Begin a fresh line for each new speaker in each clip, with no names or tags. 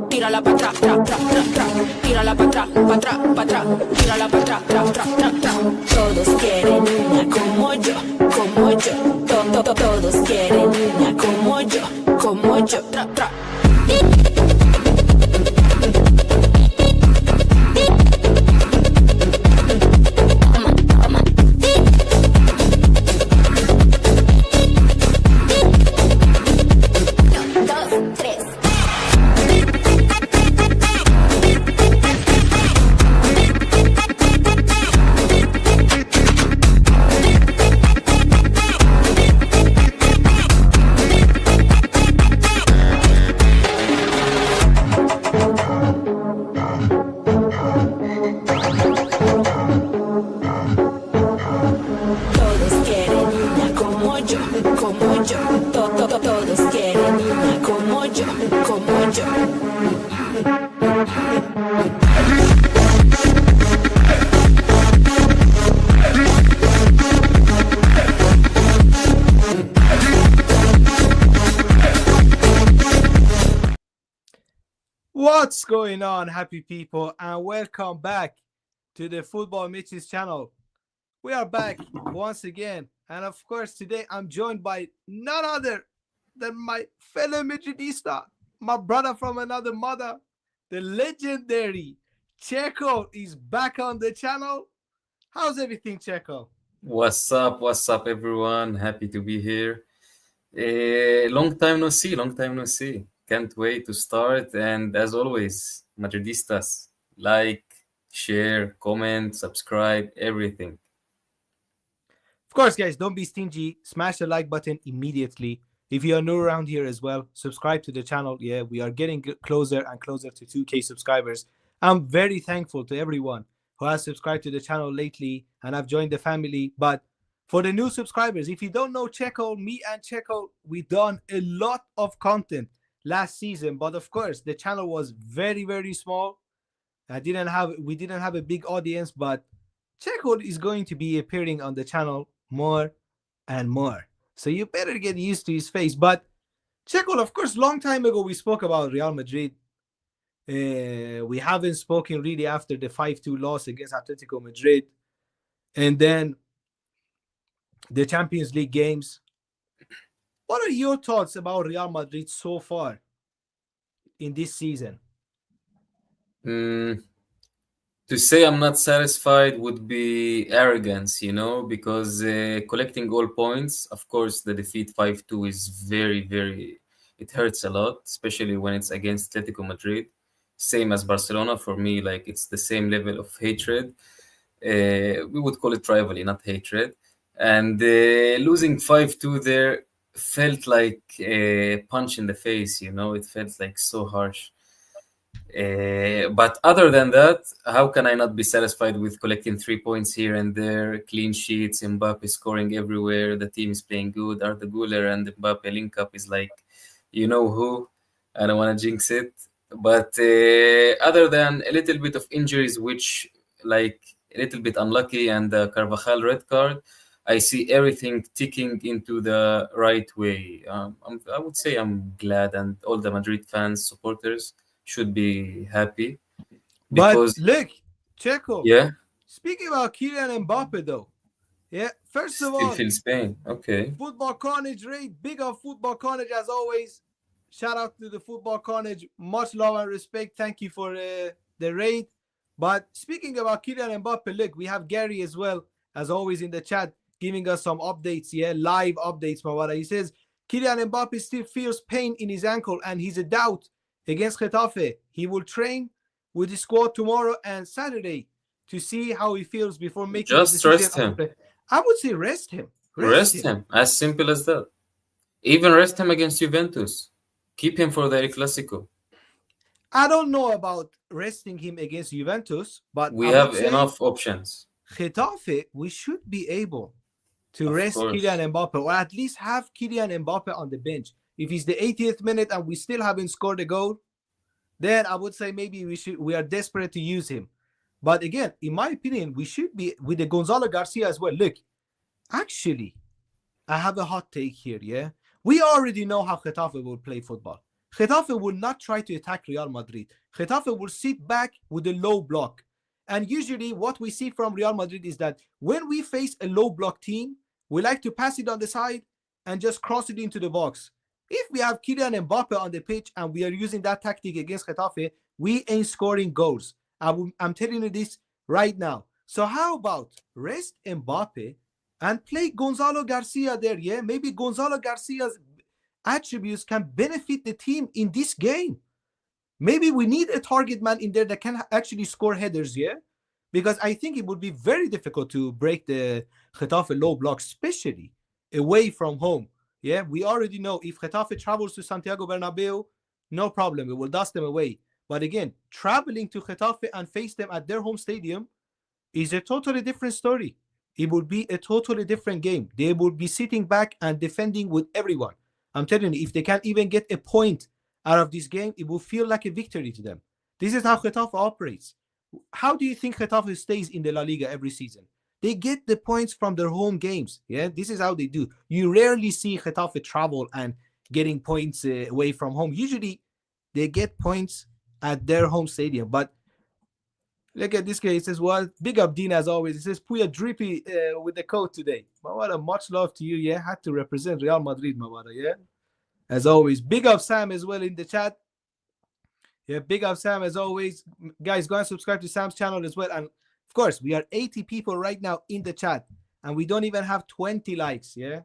tírala pa' atrás, tra, tra, tra, tra, tírala pa' atrás, pa' atrás, pa' atrás, tírala pa' atrás, tra, tra, tra, tra. Todos quieren una como yo, como yo. Todos quieren una como yo, tra, tra.
What's going on, happy people, and welcome back to the Football Mitch's channel. We are back once again, and of course today I'm joined by none other than my fellow Madridista, my brother from another mother, the legendary Checo is back on the channel. How's everything, Checo?
What's up, everyone? Happy to be here. Long time no see. Can't wait to start. And as always, Madridistas, like, share, comment, subscribe, everything.
Of course, guys, don't be stingy. Smash the like button immediately. If you are new around here as well, subscribe to the channel. Yeah, we are getting closer and closer to 2K subscribers. I'm very thankful to everyone who has subscribed to the channel lately, and I've joined the family. But for the new subscribers, if you don't know Checo, me and Checo, we done a lot of content last season. But of course, the channel was very, very small. We didn't have a big audience, but Checo is going to be appearing on the channel more and more. So you better get used to his face. But Checo, of course, long time ago we spoke about Real Madrid. We haven't spoken really after the 5-2 loss against Atletico Madrid. And then the Champions League games. What are your thoughts about Real Madrid so far in this season?
To say I'm not satisfied would be arrogance, because collecting all points, of course, the defeat 5-2 is very, very, it hurts a lot, especially when it's against Atletico Madrid. Same as Barcelona. For me, like, it's the same level of hatred. We would call it rivalry, not hatred. And losing 5-2 there felt like a punch in the face, it felt like so harsh. But other than that, how can I not be satisfied with collecting 3 points here and there, clean sheets, Mbappe scoring everywhere, the team is playing good, Arda Güler and Mbappe link up is like, you know who, I don't want to jinx it. But other than a little bit of injuries, which like a little bit unlucky, and the Carvajal red card, I see everything ticking into the right way. I would say I'm glad, and all the Madrid fans, supporters should be happy. Because,
but look, Checo.
Yeah.
Speaking about Kylian Mbappe, though. Yeah. First of all,
still Spain. Okay.
Football Carnage rate, big on Football Carnage as always. Shout out to the Football Carnage. Much love and respect. Thank you for the rate. But speaking about Kylian Mbappe, look, we have Gary as well, as always, in the chat, giving us some updates, live updates, Mawara. He says, Kylian Mbappe still feels pain in his ankle and he's a doubt against Getafe. He will train with the squad tomorrow and Saturday to see how he feels before making
just
the decision.
Rest him.
I would say rest him.
Rest him. As simple as that. Even rest him against Juventus. Keep him for the El Clásico.
I don't know about resting him against Juventus, but
we have enough options.
Getafe, we should be able to rest Kylian Mbappe, or at least have Kylian Mbappe on the bench. If it's the 80th minute and we still haven't scored a goal, then I would say maybe we are desperate to use him. But again, in my opinion, we should be with the Gonzalo Garcia as well. Look, actually, I have a hot take here, We already know how Getafe will play football. Getafe will not try to attack Real Madrid. Getafe will sit back with a low block. And usually what we see from Real Madrid is that when we face a low block team, we like to pass it on the side and just cross it into the box. If we have Kylian Mbappe on the pitch and we are using that tactic against Getafe, we ain't scoring goals. I'm telling you this right now. So how about rest Mbappe and play Gonzalo Garcia there, yeah? Maybe Gonzalo Garcia's attributes can benefit the team in this game. Maybe we need a target man in there that can actually score headers, yeah? Because I think it would be very difficult to break the Getafe low block, especially away from home. Yeah, we already know if Getafe travels to Santiago Bernabeu, no problem, we will dust them away. But again, traveling to Getafe and face them at their home stadium is a totally different story. It would be a totally different game. They would be sitting back and defending with everyone. I'm telling you, if they can't even get a point out of this game, it will feel like a victory to them. This is how Getafe operates. How do you think Getafe stays in the La Liga every season? They get the points from their home games. Yeah, this is how they do. You rarely see Getafe travel and getting points away from home. Usually, they get points at their home stadium. But look at this guy. He says, well, big up Dean as always. He says, Puya drippy with the coat today. Mawara, much love to you. Yeah, had to represent Real Madrid, Mawara. Yeah, as always. Big up Sam as well in the chat. Yeah, big up Sam as always. Guys, go and subscribe to Sam's channel as well. And of course, we are 80 people right now in the chat. And we don't even have 20 likes. Yeah.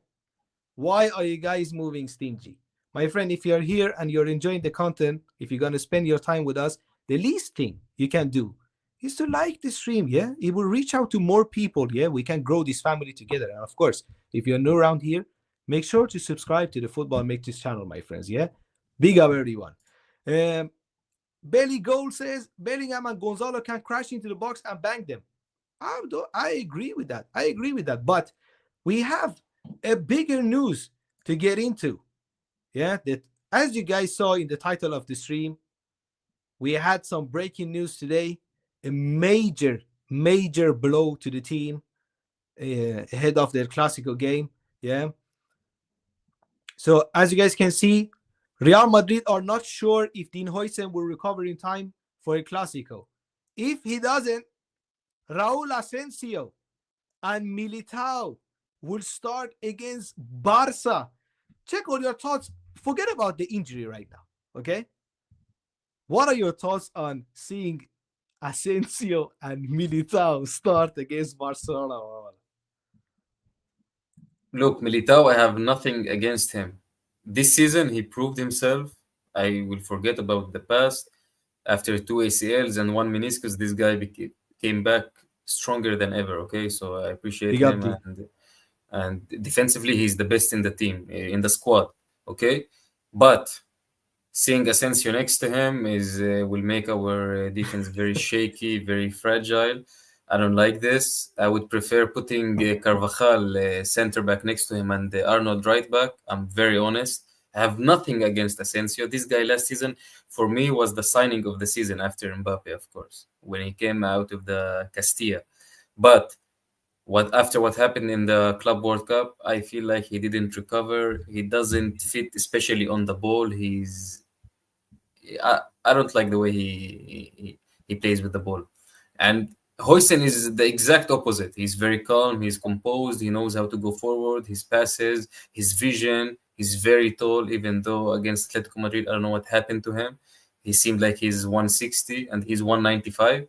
Why are you guys moving stingy? My friend, if you're here and you're enjoying the content, if you're going to spend your time with us, the least thing you can do is to like the stream, yeah? It will reach out to more people, yeah? We can grow this family together. And of course, if you're new around here, make sure to subscribe to the Football Makers channel, my friends, yeah? Big up, everyone. Belly Gold says, Bellingham and Gonzalo can crash into the box and bang them. I agree with that. I agree with that. But we have a bigger news to get into. Yeah, that as you guys saw in the title of the stream, we had some breaking news today. A major blow to the team ahead of their Clásico game. Yeah. So as you guys can see, Real Madrid are not sure if Dean Huijsen will recover in time for a Clásico. If he doesn't, Raúl Asensio and Militao will start against Barca. Check all your thoughts. Forget about the injury right now, okay? What are your thoughts on seeing Asensio and Militao start against Barcelona?
Look, Militao, I have nothing against him. This season, he proved himself. I will forget about the past. After 2 ACLs and 1 meniscus, this guy came back stronger than ever, okay? So I appreciate him. And defensively, he's the best in the team, in the squad, okay? But seeing Asensio next to him will make our defense very shaky, very fragile. I don't like this. I would prefer putting Carvajal center back next to him and Arnold right back. I'm very honest. I have nothing against Asensio. This guy last season, for me, was the signing of the season after Mbappe, of course, when he came out of the Castilla. But after what happened in the Club World Cup, I feel like he didn't recover. He doesn't fit, especially on the ball. I don't like the way he plays with the ball. And Huijsen is the exact opposite. He's very calm. He's composed. He knows how to go forward. His passes, his vision. He's very tall, even though against Atletico Madrid, I don't know what happened to him. He seemed like he's 160 and he's 195.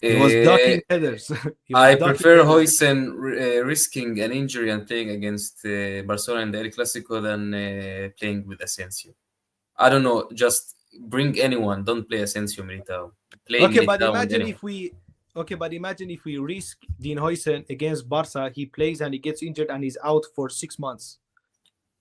He was ducking headers.
I prefer Huijsen risking an injury and playing against Barcelona in the El Clásico than playing with Asensio. I don't know. Just bring anyone. Don't play Asensio, Militao.
But imagine if we risk Dean Huijsen against Barca, he plays and he gets injured and he's out for 6 months.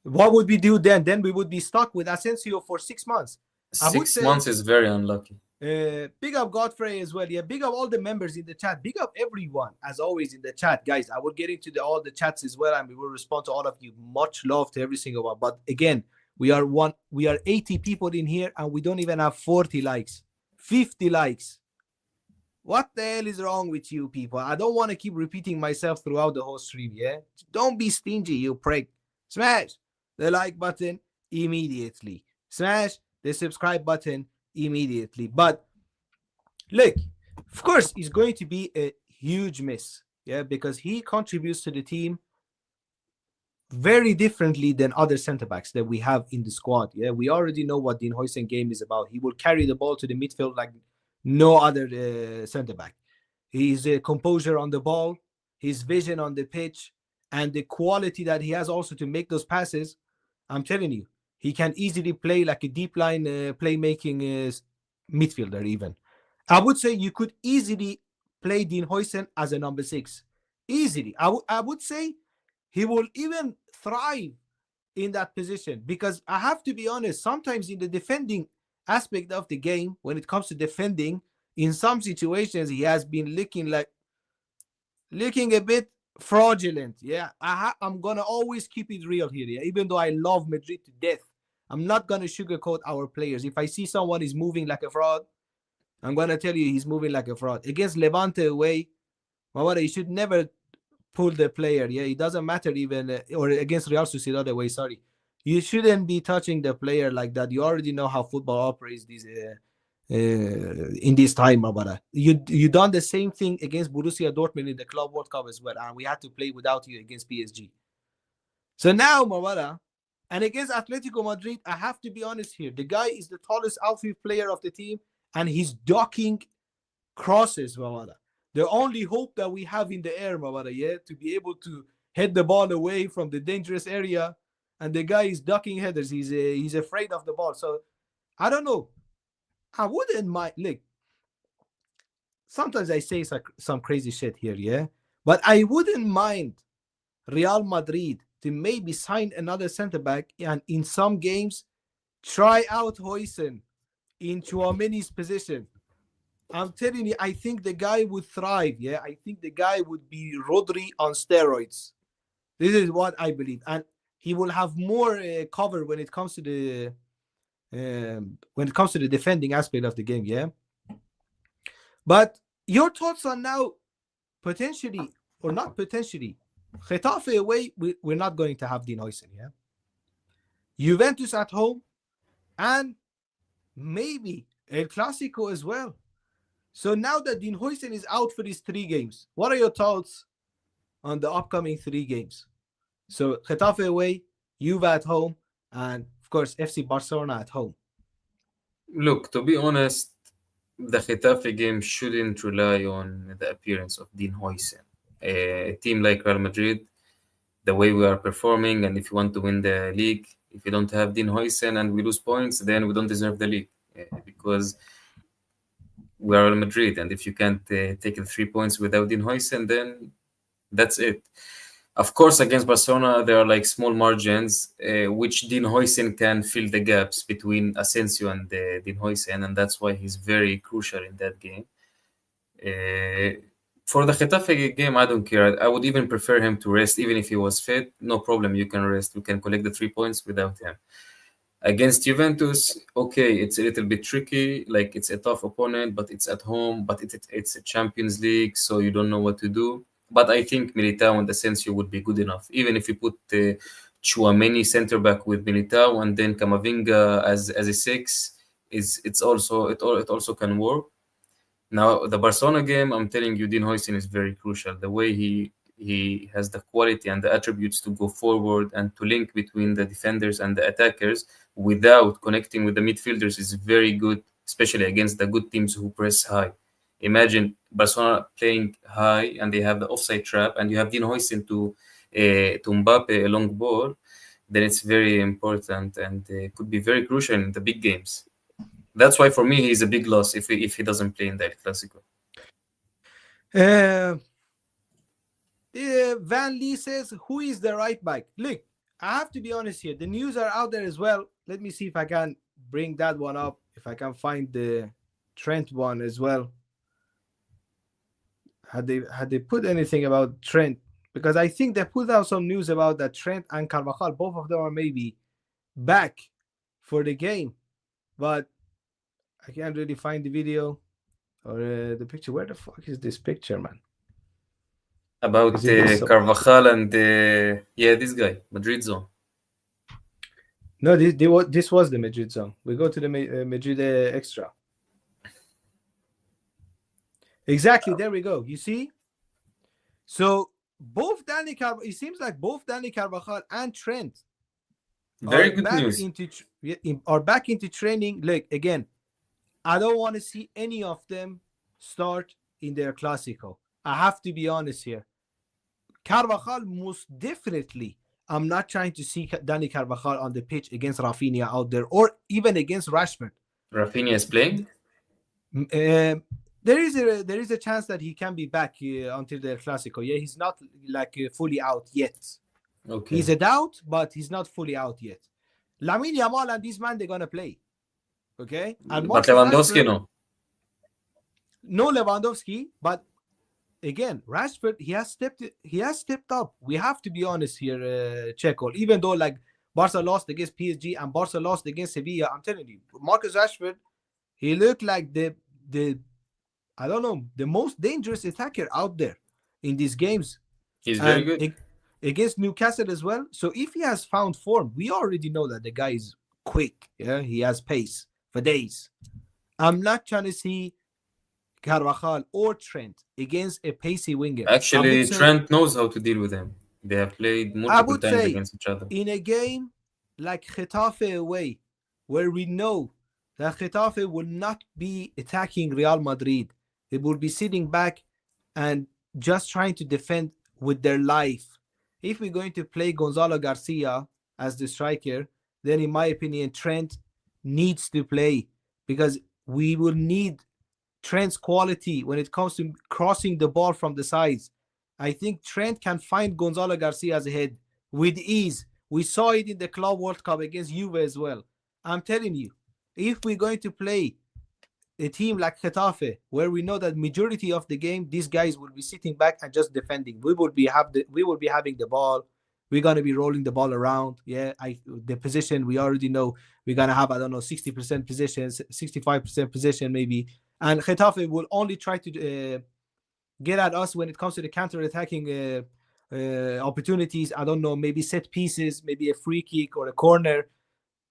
What would we do then? Then we would be stuck with Asensio for 6 months.
6 months is very unlucky.
Big up Godfrey as well. Yeah, big up all the members in the chat. Big up everyone, as always, in the chat. Guys, I will get into all the chats as well, and we will respond to all of you. Much love to every single one. But again, we are 80 people in here, and we don't even have 40 likes, 50 likes. What the hell is wrong with you people? I don't want to keep repeating myself throughout the whole stream, yeah? Don't be stingy, you prick. Smash the like button immediately. Smash the subscribe button immediately. But look, of course, it's going to be a huge miss, yeah, because he contributes to the team very differently than other center backs that we have in the squad. Yeah, we already know what Dean Huijsen game is about. He will carry the ball to the midfield like no other center back. His composure on the ball, his vision on the pitch, and the quality that he has also to make those passes. I'm telling you, he can easily play like a deep line playmaking midfielder. Even I would say you could easily play Dean Huijsen as a number 6. Easily, I would say he will even thrive in that position, because I have to be honest, sometimes in the defending aspect of the game, when it comes to defending, in some situations he has been looking a bit fraudulent. Yeah, I'm gonna always keep it real here. Yeah, even though I love Madrid to death, I'm not gonna sugarcoat our players. If I see someone is moving like a fraud, I'm gonna tell you he's moving like a fraud. Against Levante away, well, you should never pull the player. Yeah, it doesn't matter even, or against Real Sociedad away. Sorry, you shouldn't be touching the player like that. You already know how football operates in this time, Mabara. You done the same thing against Borussia Dortmund in the Club World Cup as well, and we had to play without you against PSG. So now, Mabara, and against Atletico Madrid, I have to be honest here. The guy is the tallest outfield player of the team, and he's docking crosses, Mabara. The only hope that we have in the air, Mabara, yeah, to be able to head the ball away from the dangerous area, and the guy is ducking headers. He's afraid of the ball. So I don't know. I wouldn't mind. Look, sometimes I say some crazy shit here, yeah, but I wouldn't mind Real Madrid to maybe sign another center back and in some games try out Huijsen in Chouameni's position. I'm telling you, I think the guy would thrive. Yeah, I think the guy would be Rodri on steroids. This is what I believe, and he will have more cover when it comes to the defending aspect of the game. Yeah, but your thoughts on now potentially or not potentially Getafe away? We're not going to have Dean Huijsen. Yeah, Juventus at home, and maybe El Clásico as well. So now that Dean Huijsen is out for these 3 games, what are your thoughts on the upcoming 3 games? So Getafe away, Juve at home, and of course FC Barcelona at home.
Look, to be honest, the Getafe game shouldn't rely on the appearance of Dean Huijsen. A team like Real Madrid, the way we are performing, and if you want to win the league, if you don't have Dean Huijsen and we lose points, then we don't deserve the league, because we are Real Madrid, and if you can't take the 3 points without Dean Huijsen, then that's it. Of course, against Barcelona, there are like small margins, which Dean Huijsen can fill the gaps between Asensio and Dean Huijsen, and that's why he's very crucial in that game. For the Getafe game, I don't care. I would even prefer him to rest, even if he was fit. No problem, you can rest. You can collect the 3 points without him. Against Juventus, okay, it's a little bit tricky. Like, it's a tough opponent, but it's at home. But it's a Champions League, so you don't know what to do. But I think Militao and Asensio would be good enough. Even if you put Chouameni center back with Militao and then Camavinga as a 6, it also can work. Now, the Barcelona game, I'm telling you, Dean Huijsen is very crucial. The way he has the quality and the attributes to go forward and to link between the defenders and the attackers without connecting with the midfielders is very good, especially against the good teams who press high. Imagine Barcelona playing high and they have the offside trap, and you have Dean Huijsen to Mbappe a long ball. Then it's very important and could be very crucial in the big games. That's why for me he's a big loss if he doesn't play in the El Clásico.
Van Lee says, who is the right back? Look, I have to be honest here. The news are out there as well. Let me see if I can bring that one up, if I can find the Trent one as well. Had they put anything about Trent? Because I think they put out some news about that Trent and Carvajal, both of them are maybe back for the game. But I can't really find the video or the picture. Where the fuck is this picture, man?
About Carvajal and this guy, Madrid zone.
No, this was the Madrid zone. We go to the Madrid extra. Exactly. There we go. You see? So both it seems like both Dani Carvajal and Trent
Very
are
good
back
news.
into training. Look, again, I don't want to see any of them start in their Clásico. I have to be honest here. Carvajal, most definitely, I'm not trying to see Dani Carvajal on the pitch against Rafinha out there, or even against Rashford.
Rafinha is playing?
There is a chance that he can be back until the Clásico. Yeah, he's not like fully out yet.
Okay.
He's a doubt, but he's not fully out yet. Lamine Yamal and this man, they're gonna play. Okay, and
But
Marcus
Lewandowski,
Rashford,
no.
no Lewandowski, but again, Rashford, he has stepped up. We have to be honest here, Checo. Even though like Barca lost against PSG and Barca lost against Sevilla, I'm telling you, Marcus Rashford, he looked like the I don't know, the most dangerous attacker out there in these games.
He's very
And
good.
against Newcastle as well. So if he has found form, we already know that the guy is quick. Yeah, he has pace for days. I'm not trying to see Carvajal or Trent against a pacey winger.
Actually, Trent knows how to deal with him. They have played multiple times against each other.
In a game like Getafe away, where we know that Getafe will not be attacking Real Madrid, they will be sitting back and just trying to defend with their life. If we're going to play Gonzalo Garcia as the striker, then in my opinion, Trent needs to play, because we will need Trent's quality when it comes to crossing the ball from the sides. I think Trent can find Gonzalo Garcia's head with ease. We saw it in the Club World Cup against Juve as well. I'm telling you, if we're going to play a team like Getafe, where we know that majority of the game, these guys will be sitting back and just defending. We will be having the ball. We're gonna be rolling the ball around. Yeah, the position we already know we're gonna have, I don't know, 60% positions, 65% position maybe. And Getafe will only try to get at us when it comes to the counter-attacking opportunities. I don't know, maybe set pieces, maybe a free kick or a corner.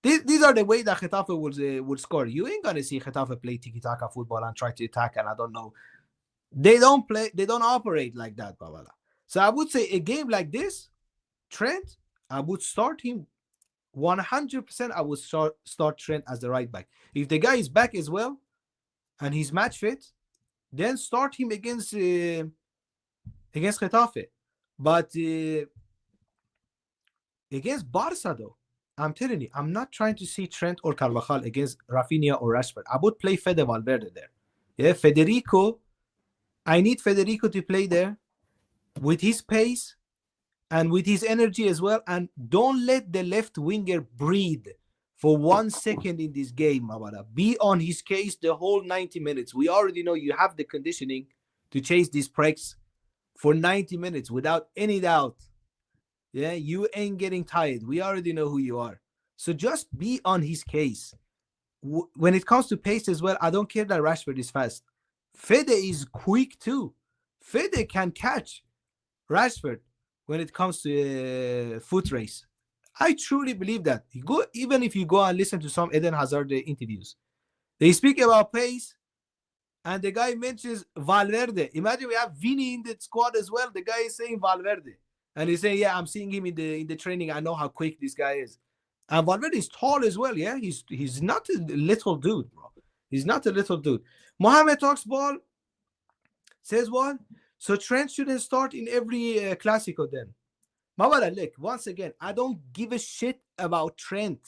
These are the way that Getafe would score. You ain't gonna see Getafe play tiki-taka football and try to attack, and I don't know. They don't operate like that, Babala. So I would say a game like this, Trent, I would start him 100%. I would start Trent as the right back. If the guy is back as well and he's match fit, then start him against Getafe. But against Barca, though, I'm telling you, I'm not trying to see Trent or Carvajal against Rafinha or Rashford. I would play Fede Valverde there. Yeah, Federico, I need Federico to play there with his pace and with his energy as well. And don't let the left winger breathe for 1 second in this game, Mabara. Be on his case the whole 90 minutes. We already know you have the conditioning to chase these precks for 90 minutes without any doubt. Yeah, you ain't getting tired. We already know who you are. So just be on his case. When it comes to pace as well, I don't care that Rashford is fast. Fede is quick too. Fede can catch Rashford when it comes to foot race. I truly believe that. Even if you go and listen to some Eden Hazard interviews, they speak about pace, and the guy mentions Valverde. Imagine we have Vini in the squad as well. The guy is saying Valverde. And he's saying, yeah, I'm seeing him in the training. I know how quick this guy is. And Valverde is tall as well, yeah? He's not a little dude, bro. He's not a little dude. Mohamed talks ball. Says what? So Trent shouldn't start in every Clásico then. Mawala, look, once again, I don't give a shit about Trent.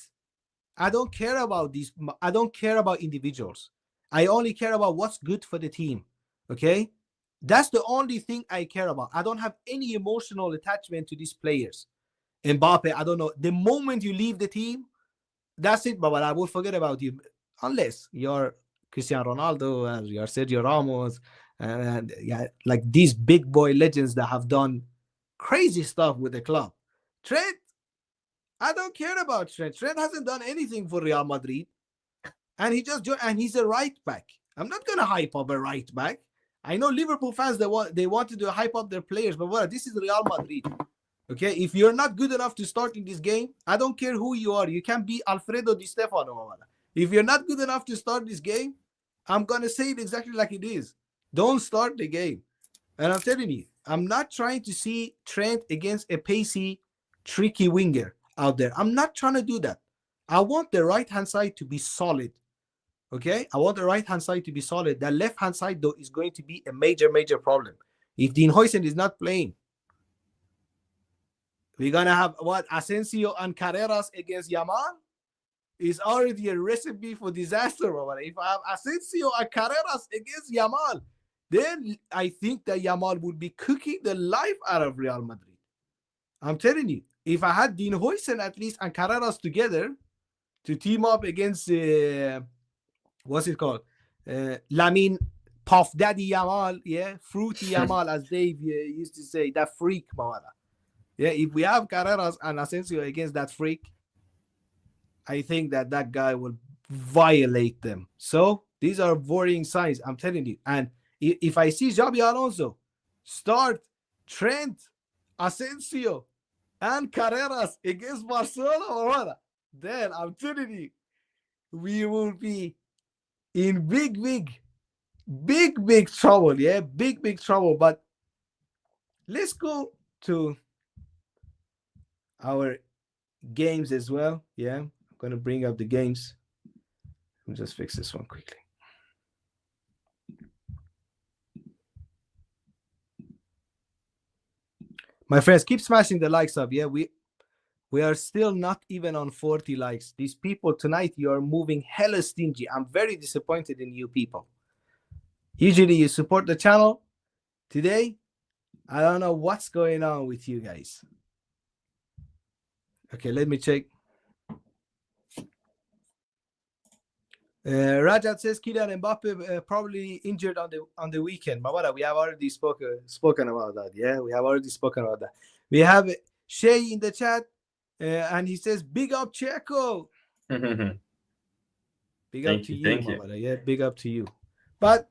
I don't care about these. I don't care about individuals. I only care about what's good for the team, okay? That's the only thing I care about. I don't have any emotional attachment to these players. Mbappe, I don't know. The moment you leave the team, that's it, but I will forget about you. Unless you're Cristiano Ronaldo and you're Sergio Ramos and yeah, like these big boy legends that have done crazy stuff with the club. Trent, I don't care about Trent. Trent hasn't done anything for Real Madrid. And he just joined, and he's a right back. I'm not gonna hype up a right back. I know Liverpool fans they wanted to hype up their players, but this is Real Madrid. Okay, if you're not good enough to start in this game, I don't care who you are. You can be Alfredo Di Stefano. If you're not good enough to start this game, I'm gonna say it exactly like it is. Don't start the game. And I'm telling you, I'm not trying to see Trent against a pacey, tricky winger out there. I'm not trying to do that. I want the right-hand side to be solid. Okay? I want the right-hand side to be solid. The left-hand side, though, is going to be a major, major problem. If Dean Huijsen is not playing, we're going to have, what, Asensio and Carreras against Yamal? Is already a recipe for disaster. If I have Asensio and Carreras against Yamal, then I think that Yamal would be cooking the life out of Real Madrid. I'm telling you, if I had Dean Huijsen at least and Carreras together to team up against, what's it called? Lamine Puff Daddy Yamal, yeah? Fruity Yamal, as Dave used to say, that freak, Mawala. Yeah, if we have Carreras and Asensio against that freak, I think that that guy will violate them. So these are worrying signs, I'm telling you. And if I see Xabi Alonso start Trent, Asensio, and Carreras against Barcelona, then I'm telling you, we will be in big trouble. Yeah, big trouble. But let's go to our games as well. Yeah, I'm going to bring up the games. Let me just fix this one quickly. My friends, keep smashing the likes up. Yeah, we are still not even on 40 likes. These people tonight, you are moving hella stingy. I'm very disappointed in you people. Usually you support the channel. Today, I don't know what's going on with you guys. Okay, let me check. Rajat says Kylian Mbappe probably injured on the weekend. But we have already spoken about that. Yeah, we have already spoken about that. We have Shay in the chat, and he says, "Big up, Checo." Big up to you, Mawada. Yeah, big up to you. But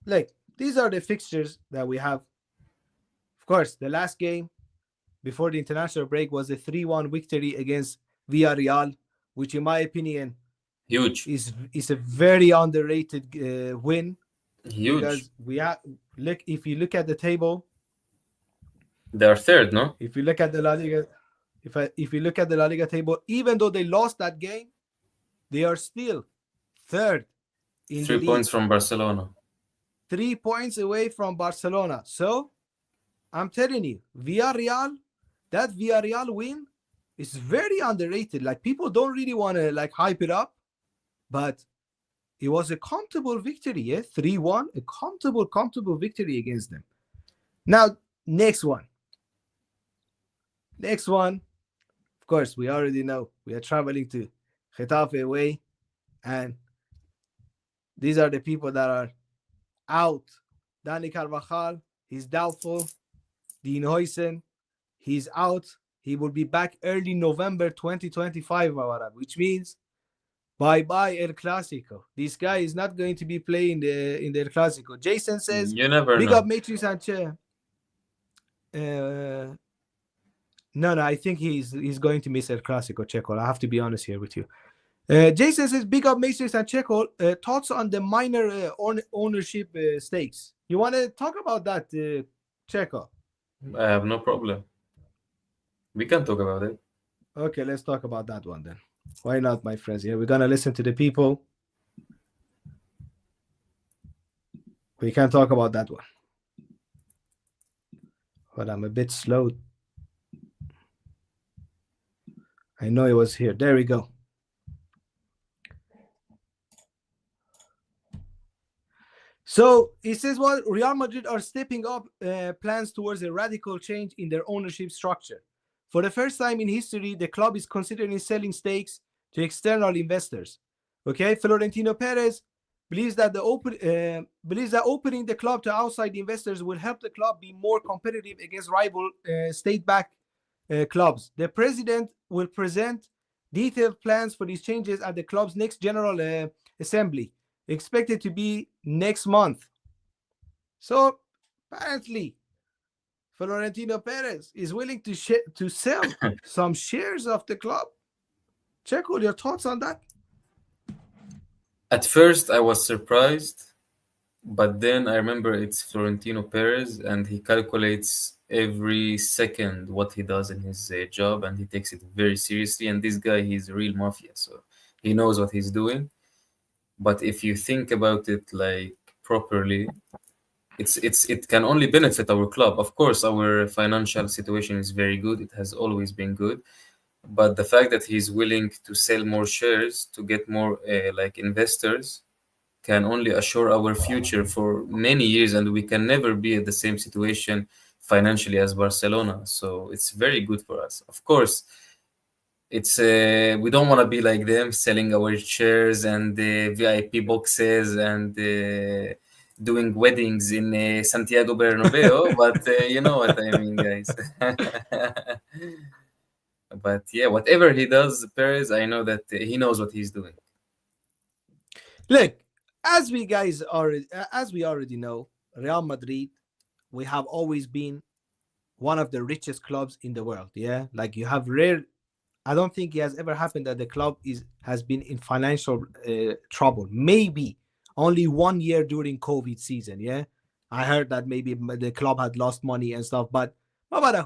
like, these are the fixtures that we have. Of course, the last game before the international break was a 3-1 victory against Villarreal, which, in my opinion,
huge.
Is a very underrated win.
Huge.
Because if you look at the table,
they're third, no?
If you look at the La Liga, if you look at the La Liga table, even though they lost that game, they are still third in
3 points from Barcelona.
3 points away from Barcelona. So I'm telling you, that Villarreal win is very underrated. Like, people don't really want to like hype it up, but it was a comfortable victory. Yeah, 3-1, a comfortable victory against them. Now, next one. Of course, we already know we are traveling to Getafe away, and these are the people that are out. Dani Carvajal, he's doubtful. Dean Huijsen, he's out. He will be back early November 2025, which means bye-bye El Clásico. This guy is not going to be playing in the El Clásico. Jason says,
you never
big
know.
up Matrix and Che. No, I think he's going to miss El Clásico, Checo. I have to be honest here with you. Jason says, big up Matrix and Checo. Thoughts on the minor ownership stakes? You want to talk about that, Checo?
I have no problem. We can talk about it.
Okay, let's talk about that one then. Why not, my friends? Yeah, we're going to listen to the people. We can talk about that one. But I'm a bit slow. I know it was here. There we go. So it says, well, Real Madrid are stepping up plans towards a radical change in their ownership structure. For the first time in history, the club is considering selling stakes to external investors. Okay, Florentino Perez believes that opening the club to outside investors will help the club be more competitive against rival state-backed clubs. The president will present detailed plans for these changes at the club's next general assembly, expected to be next month. So apparently, Florentino Perez is willing to sell some shares of the club. Check all your thoughts on that.
At first, I was surprised, but then I remember it's Florentino Perez, and he calculates every second what he does in his job, and he takes it very seriously. And this guy, he's a real mafia, so he knows what he's doing. But if you think about it like properly, it can only benefit our club. Of course, our financial situation is very good. It has always been good. But the fact that he's willing to sell more shares to get more like investors can only assure our future for many years, and we can never be at the same situation financially as Barcelona. So it's very good for us. Of course, it's we don't want to be like them, selling our shares and VIP boxes and doing weddings in Santiago Bernabeu, but you know what I mean, guys. But yeah, whatever he does, Perez, I know that he knows what he's doing.
Look, as we already know, Real Madrid, we have always been one of the richest clubs in the world. Yeah, like you have I don't think it has ever happened that the club has been in financial trouble. Maybe only 1 year during COVID season. Yeah, I heard that maybe the club had lost money and stuff, but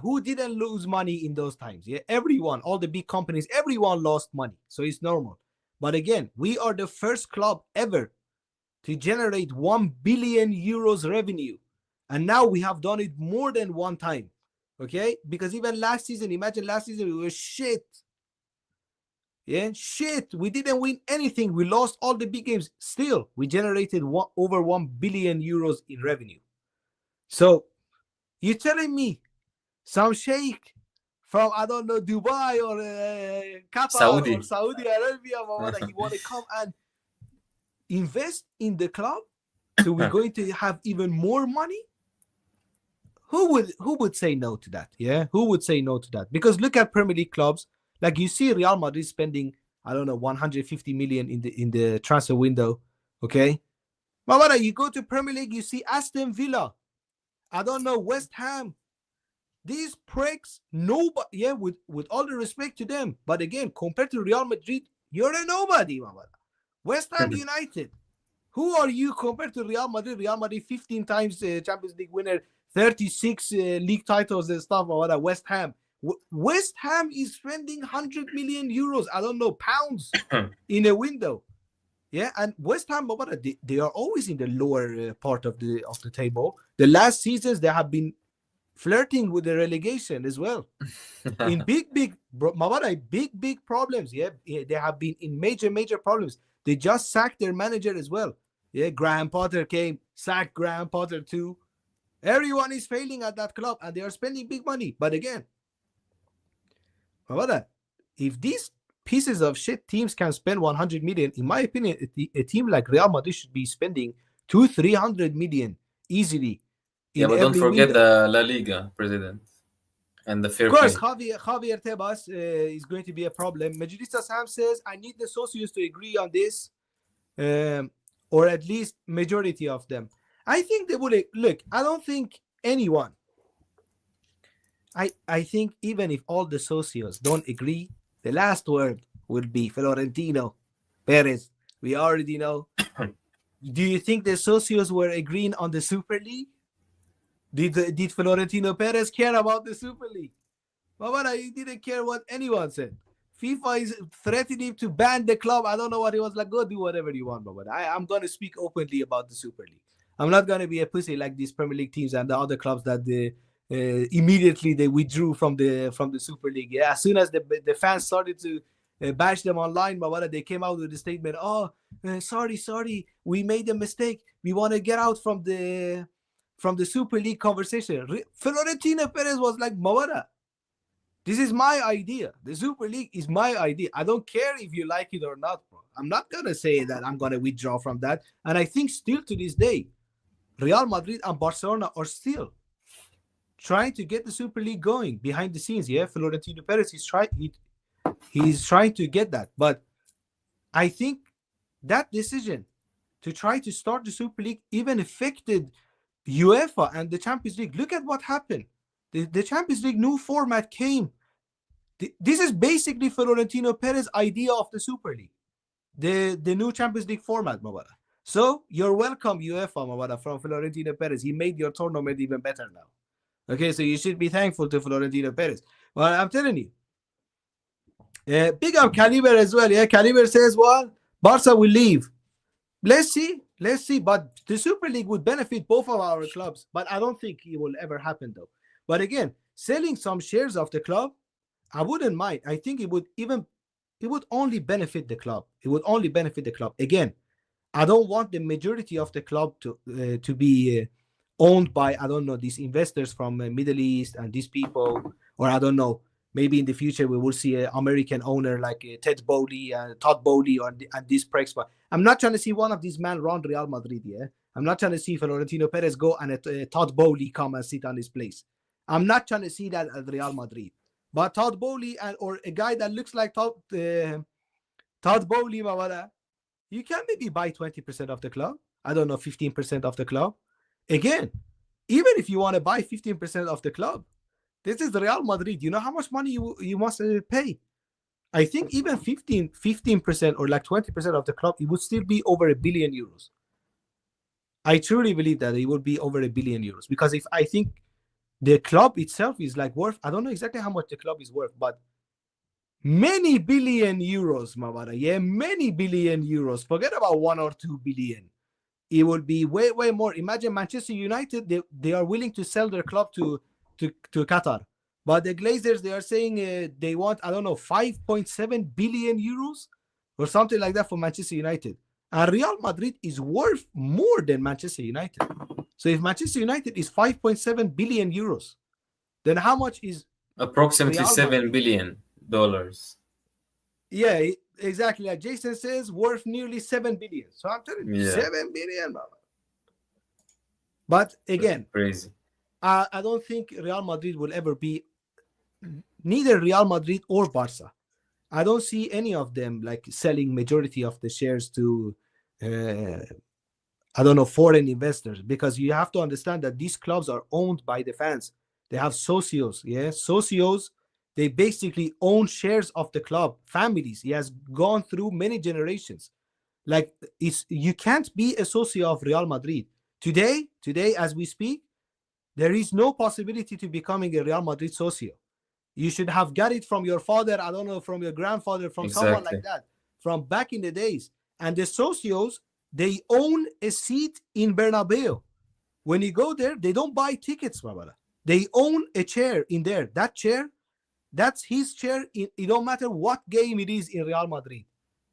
who didn't lose money in those times? Yeah, everyone, all the big companies, everyone lost money, so it's normal. But again, we are the first club ever to generate 1 billion euros revenue, and now we have done it more than one time. Okay, because even last season, imagine last season we were shit. Yeah, shit. We didn't win anything. We lost all the big games. Still, we generated over 1 billion euros in revenue. So you're telling me some sheikh from, I don't know, Dubai or Qatar or Saudi Arabia, he want to come and invest in the club, so we're going to have even more money? Who would say no to that? Yeah, who would say no to that? Because look at Premier League clubs. Like you see Real Madrid spending, I don't know, 150 million in the transfer window. Okay, but you go to Premier League, you see Aston Villa, I don't know, West Ham. These pricks, nobody. Yeah, with all the respect to them, but again, compared to Real Madrid, you're a nobody, mamara. West Ham United, who are you compared to Real Madrid? Real Madrid 15 times Champions League winner, 36 league titles and stuff. West Ham. West Ham is spending 100 million euros, I don't know, pounds in a window. Yeah, and West Ham, they are always in the lower part of the table. The last seasons, they have been flirting with the relegation as well. In big problems. Yeah, they have been in major problems. They just sacked their manager as well. Yeah, Graham Potter came, sacked Graham Potter too. Everyone is failing at that club, and they are spending big money. But again, if these pieces of shit teams can spend 100 million, in my opinion, a team like Real Madrid should be spending 200-300 million easily.
Yeah, but don't forget the La Liga president and the fair play.
Of course, Javier Tebas is going to be a problem. Madridista Sam says, I need the socios to agree on this, or at least majority of them. I think they would look. I don't think anyone. I think even if all the socios don't agree, the last word will be Florentino Perez. We already know. Do you think the socios were agreeing on the Super League? Did Florentino Perez care about the Super League? He didn't care what anyone said. FIFA is threatening to ban the club. I don't know what he was like. Go do whatever you want, I'm going to speak openly about the Super League. I'm not going to be a pussy like these Premier League teams and the other clubs that immediately they withdrew from the Super League. Yeah, as soon as the fans started to bash them online, they came out with a statement. Oh, sorry, we made a mistake. We want to get out from the Super League conversation. Florentino Perez was like, Mawara, this is my idea. The Super League is my idea. I don't care if you like it or not, bro. I'm not going to say that I'm going to withdraw from that. And I think still to this day, Real Madrid and Barcelona are still trying to get the Super League going behind the scenes. Yeah, Florentino Perez is he's trying to get that. But I think that decision to try to start the Super League even affected UEFA and the Champions League. Look at what happened. The Champions League new format came. This is basically Florentino Perez's idea of the Super League, the new Champions League format, Mawara. So you're welcome, UEFA, Mawara, from Florentino Perez. He made your tournament even better now. Okay, so you should be thankful to Florentino Perez. Well, I'm telling you. Big up Caliber as well. Yeah, Caliber says, well, Barca will leave. Let's see. But the Super League would benefit both of our clubs. But I don't think it will ever happen, though. But again, selling some shares of the club, I wouldn't mind. I think it would only benefit the club. It would only benefit the club. Again, I don't want the majority of the club to be owned by, I don't know, these investors from Middle East and these people, or I don't know, maybe in the future we will see an American owner like Todd Bowley and these pricks. But I'm not trying to see one of these men run Real Madrid. Yeah, I'm not trying to see Florentino Perez go and Todd Bowley come and sit on his place. I'm not trying to see that at Real Madrid. But Todd Bowley or a guy that looks like Todd Bowley, you can maybe buy 20% of the club. I don't know, 15% of the club. Again, even if you want to buy 15% of the club, this is Real Madrid. You know how much money you must pay? I think even 15% or like 20% of the club, it would still be over €1 billion. I truly believe that it would be over €1 billion because if I think the club itself is like worth, I don't know exactly how much the club is worth, but many billion euros, Mawara. Yeah, many billion euros. Forget about 1 or 2 billion. It would be way, way more. Imagine Manchester United, they are willing to sell their club to Qatar. But the Glazers, they are saying they want, I don't know, 5.7 billion euros or something like that for Manchester United. And Real Madrid is worth more than Manchester United. So if Manchester United is 5.7 billion euros, then how much is
approximately $7 billion?
Yeah, exactly. Like Jason says, worth nearly 7 billion. So I'm telling you, 7 billion. But again,
crazy.
I don't think Real Madrid will ever be, neither Real Madrid or Barca. I don't see any of them like selling majority of the shares to, I don't know, foreign investors, because you have to understand that these clubs are owned by the fans. They have socios, yeah, socios. They basically own shares of the club. Families. He has gone through many generations. Like you can't be a socio of Real Madrid today. As we speak, there is no possibility to becoming a Real Madrid socio. You should have got it from your father, I don't know, from your grandfather, from someone like that, from back in the days. And the socios, they own a seat in Bernabeu. When you go there, they don't buy tickets, Mabala. They own a chair in there. That chair, that's his chair. It don't matter what game it is in Real Madrid.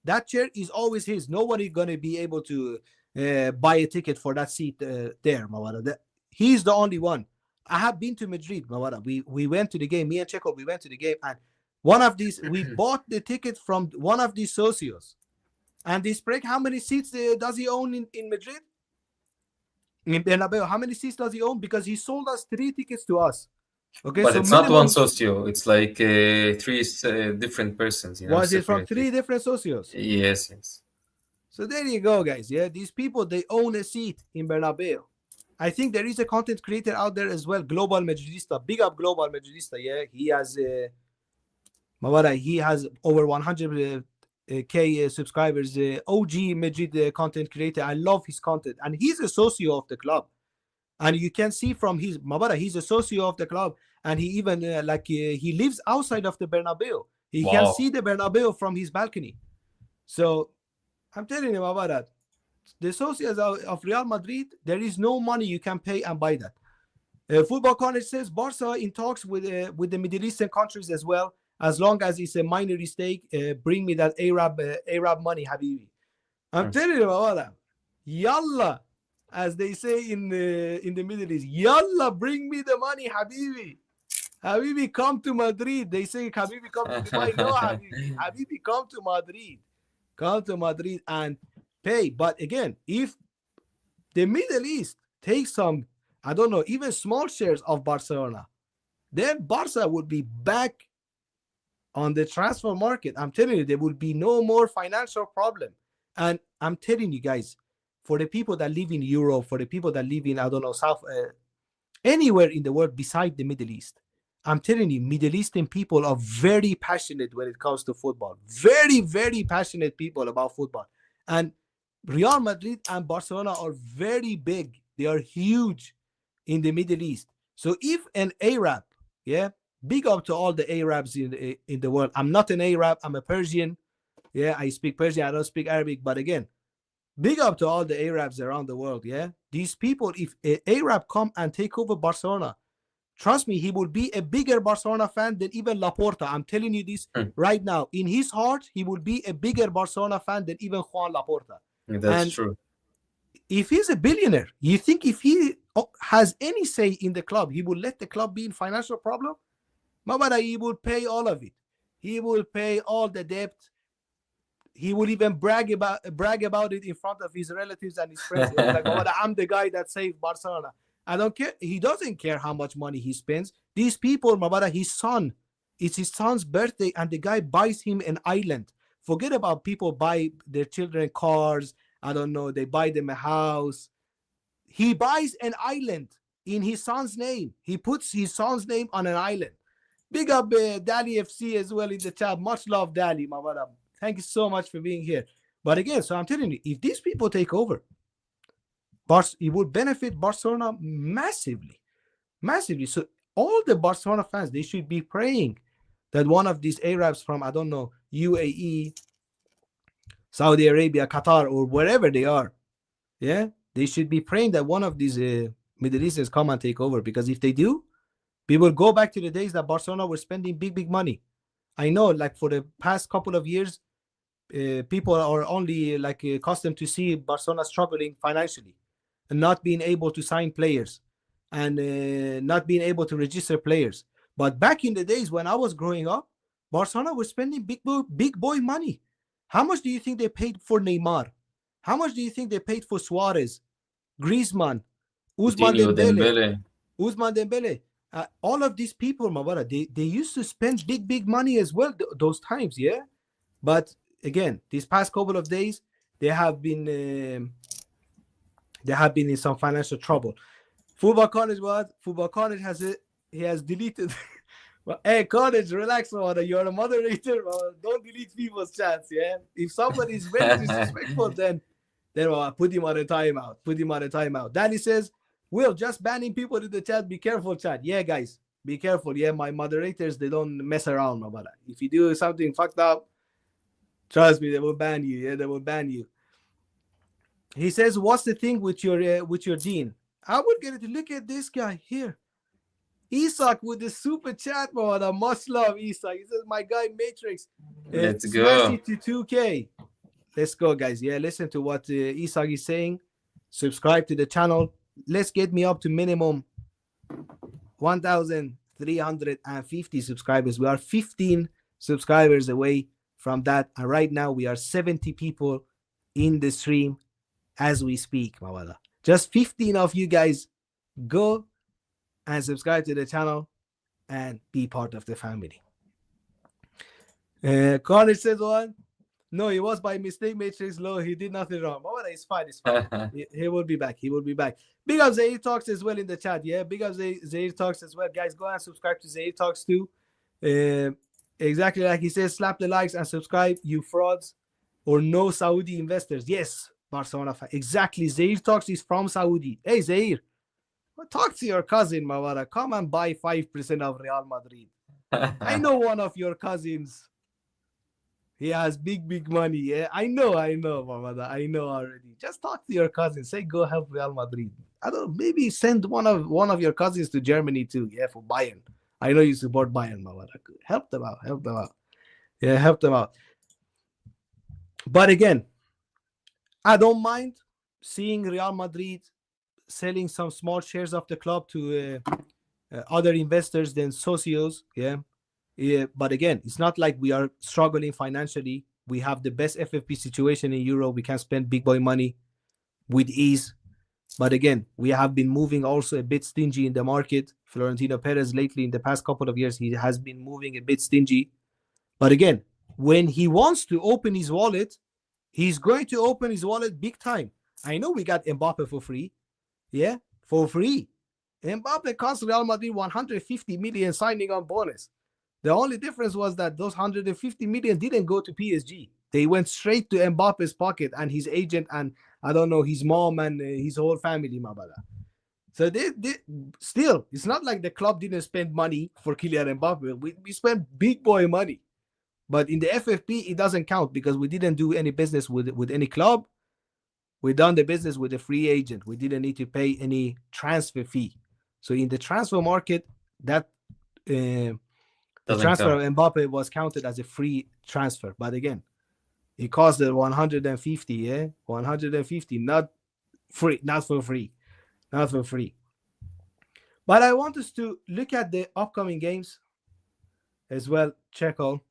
That chair is always his. Nobody going to be able to buy a ticket for that seat there, Mawara. He's the only one. I have been to Madrid, Mawara. We went to the game. Me and Checo, we went to the game. And one of these, we bought the ticket from one of these socios. And this break, how many seats does he own in Madrid? In Bernabeu, how many seats does he own? Because he sold us 3 tickets to us. Okay,
but
so
it's not one socio. It's like 3 different persons. You know,
was it from 3 different socios?
Yes.
So there you go, guys. Yeah, these people, they own a seat in Bernabeu. I think there is a content creator out there as well, Global Madridista. Big up Global Madridista. Yeah, he has over 100k subscribers. OG Madrid content creator. I love his content, and he's a socio of the club. And you can see from his Mabara, he's a socio of the club, and he even he lives outside of the Bernabeu. He can see the Bernabeu from his balcony. So I'm telling you, Mabara, the socios of Real Madrid, there is no money you can pay and buy that. Football Corner says Barca in talks with the Middle Eastern countries as well, as long as it's a minority stake. Bring me that Arab money, Habibi. I'm telling you, Mabara, yalla. As they say in the Middle East, yalla, bring me the money, Habibi. Habibi, come to Madrid. They say, Habibi, come to Dubai. No, Habibi. Habibi, come to Madrid. Come to Madrid and pay. But again, if the Middle East takes some, I don't know, even small shares of Barcelona, then Barca would be back on the transfer market. I'm telling you, there will be no more financial problem. And I'm telling you guys, for the people that live in Europe, for the people that live in, I don't know, South anywhere in the world beside the Middle East. I'm telling you, Middle Eastern people are very passionate when it comes to football. Very, very passionate people about football. And Real Madrid and Barcelona are very big. They are huge in the Middle East. So if an Arab, yeah, big up to all the Arabs in the world. I'm not an Arab. I'm a Persian. Yeah, I speak Persian. I don't speak Arabic. But again, big up to all the Arabs around the world. Yeah, these people, if an Arab come and take over Barcelona, trust me, he will be a bigger Barcelona fan than even Laporta. I'm telling you this right now. In his heart, he will be a bigger Barcelona fan than even Juan Laporta.
That's true.
If he's a billionaire, you think if he has any say in the club, he will let the club be in financial problem? Mabada, he will pay all of it. He will pay all the debt. He will even brag about it in front of his relatives and his friends. Like, Mabada, I'm the guy that saved Barcelona. I don't care. He doesn't care how much money he spends. These people, Mabada, it's his son's birthday, and the guy buys him an island. Forget about people buy their children cars. I don't know. They buy them a house. He buys an island in his son's name. He puts his son's name on an island. Big up Dali FC as well in the chat. Much love, Dali, Mabada. Thank you so much for being here. But again, so I'm telling you, if these people take over, it would benefit Barcelona massively. Massively. So all the Barcelona fans, they should be praying that one of these Arabs from, I don't know, UAE, Saudi Arabia, Qatar, or wherever they are, yeah, they should be praying that one of these Middle Easterns come and take over. Because if they do, we will go back to the days that Barcelona were spending big money. I know, like for the past couple of years, people are only like accustomed to see Barcelona struggling financially and not being able to sign players and not being able to register players. But back in the days when I was growing up, Barcelona was spending big boy money. How much do you think they paid for Neymar? How much do you think they paid for Suarez, Griezmann, Ousmane Dembele? All of these people, Mabara, they used to spend big money as well those times, yeah? But again, these past couple of days, they have been in some financial trouble. Football College, Football College he has deleted. Well, hey, College, relax, brother. You're a moderator. Don't delete people's chats, yeah? If somebody is very disrespectful, then put him on a timeout. Danny says, Will, just banning people in the chat. Be careful, chat. Yeah, guys, be careful. Yeah, my moderators, they don't mess around, my brother. If you do something fucked up, trust me, they will ban you. Yeah, they will ban you. He says, what's the thing with your Dean? I would get it to look at this guy here. Isak with the super chat, brother. Much love, Isak. He says, my guy Matrix.
Let's go.
Smash it to 2K. Let's go, guys. Yeah, listen to what Isak is saying. Subscribe to the channel. Let's get me up to minimum 1,350 subscribers. We are 15 subscribers away from that. And right now, we are 70 people in the stream as we speak, Mawala. Just 15 of you guys go and subscribe to the channel and be part of the family. College says one. No, it was by mistake, Matrix Low. He did nothing wrong. But it's fine. It's fine. He will be back. Big up Zaire Talks as well in the chat. Yeah, big up Zaire Talks as well. Guys, go and subscribe to Zaire Talks too. Exactly like he says, slap the likes and subscribe, you frauds or no Saudi investors. Yes, Barcelona. Exactly. Zaire Talks is from Saudi. Hey, Zaire. Talk to your cousin, Mawara. Come and buy 5% of Real Madrid. I know one of your cousins. He has big money. Yeah, I know, Mawara. I know already. Just talk to your cousin. Say, go help Real Madrid. I don't. Maybe send one of your cousins to Germany too. Yeah, for Bayern. I know you support Bayern, Mawara. Help them out. Yeah, help them out. But again, I don't mind seeing Real Madrid selling some small shares of the club to other investors than socios. Yeah. But again, it's not like we are struggling financially. We have the best FFP situation in Europe. We can spend big boy money with ease. But again, we have been moving also a bit stingy in the market. Florentino Perez lately in the past couple of years, he has been moving a bit stingy. But again, when he wants to open his wallet, he's going to open his wallet big time. I know we got Mbappe for free. Yeah, for free. Mbappe cost Real Madrid 150 million signing on bonus. The only difference was that those 150 million didn't go to PSG. They went straight to Mbappe's pocket and his agent and I don't know, his mom and his whole family, my brother. So they still, it's not like the club didn't spend money for Kylian Mbappe. We spent big boy money. But in the FFP, it doesn't count because we didn't do any business with any club. We done the business with a free agent. We didn't need to pay any transfer fee. So in the transfer market, that the transfer of Mbappe was counted as a free transfer. But again, it cost 150, yeah? 150, not free, not for free. Not for free. But I want us to look at the upcoming games as well. Check all.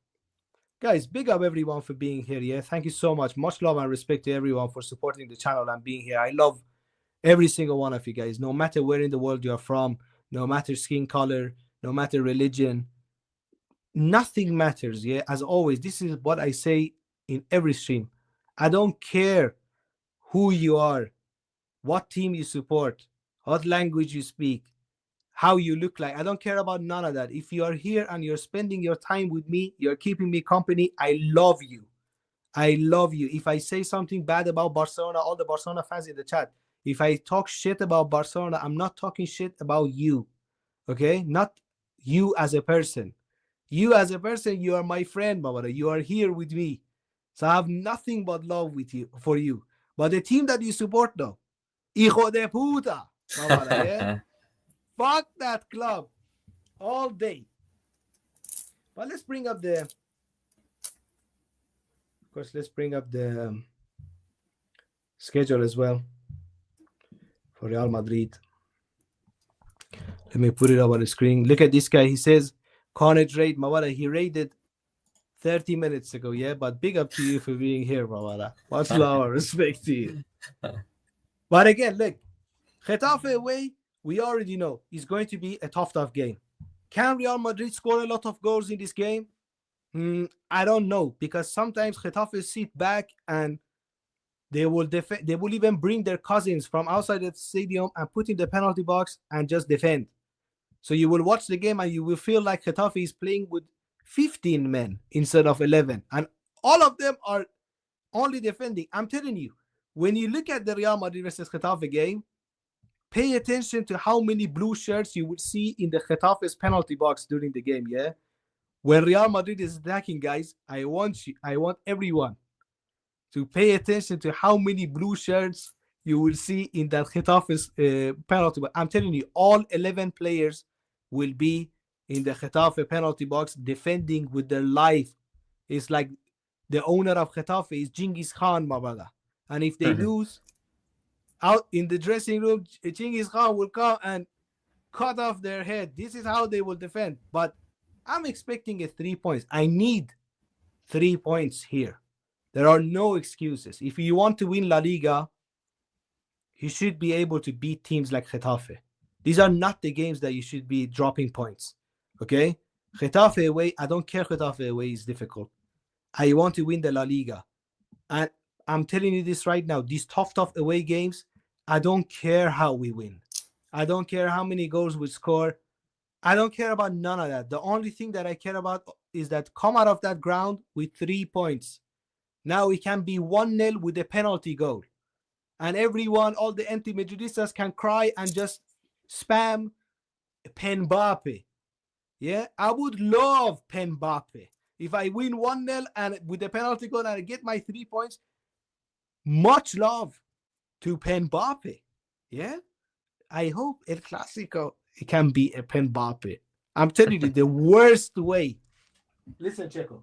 Guys, big up everyone for being here. Yeah, thank you so much. Much love and respect to everyone for supporting the channel and being here. I love every single one of you guys, no matter where in the world you are from, no matter skin color, no matter religion. Nothing matters. Yeah, as always, this is what I say in every stream. I don't care who you are, what team you support, what language you speak, how you look like. I don't care about none of that. If you are here and you're spending your time with me, you're keeping me company, I love you. I love you. If I say something bad about Barcelona, all the Barcelona fans in the chat, if I talk shit about Barcelona, I'm not talking shit about you. Okay? Not you as a person. You as a person, you are my friend, Baba. You are here with me. So I have nothing but love with you for you. But the team that you support though, hijo de puta, Baba, yeah? Fuck that club all day. But let's bring up the, of course, let's bring up the schedule as well for Real Madrid. Let me put it up on the screen. Look at this guy. He says, Carnage raid, Mawala. He raided 30 minutes ago, yeah? But big up to you for being here, Mawala. Much love, respect to you. But again, look, Getafe away, we already know it's going to be a tough game. Can Real Madrid score a lot of goals in this game? I don't know, because sometimes Getafe sit back and they will defend. They will even bring their cousins from outside the stadium and put in the penalty box and just defend. So you will watch the game and you will feel like Getafe is playing with 15 men instead of 11. And all of them are only defending. I'm telling you, when you look at the Real Madrid versus Getafe game, pay attention to how many blue shirts you would see in the Getafe's penalty box during the game, yeah? When Real Madrid is attacking, guys, I want everyone to pay attention to how many blue shirts you will see in that Getafe's penalty box. I'm telling you, all 11 players will be in the Getafe penalty box defending with their life. It's like the owner of Getafe is Genghis Khan, my brother. And if they lose, out in the dressing room, Genghis Khan will come and cut off their head. This is how they will defend. But I'm expecting a 3 points. I need 3 points here. There are no excuses. If you want to win La Liga, you should be able to beat teams like Getafe. These are not the games that you should be dropping points. Okay? Getafe away, I don't care. Getafe away is difficult. I want to win the La Liga. And I'm telling you this right now. These tough away games, I don't care how we win. I don't care how many goals we score. I don't care about none of that. The only thing that I care about is that come out of that ground with 3 points. Now we can be 1-0 with a penalty goal. And everyone, all the anti-Madridistas can cry and just spam Mbappe. Yeah, I would love Mbappe. If I win 1-0 and with the penalty goal and I get my 3 points, much love to Mbappe. Yeah, I hope El Clásico can be a Mbappe. I'm telling you, the worst way. Listen, Checo.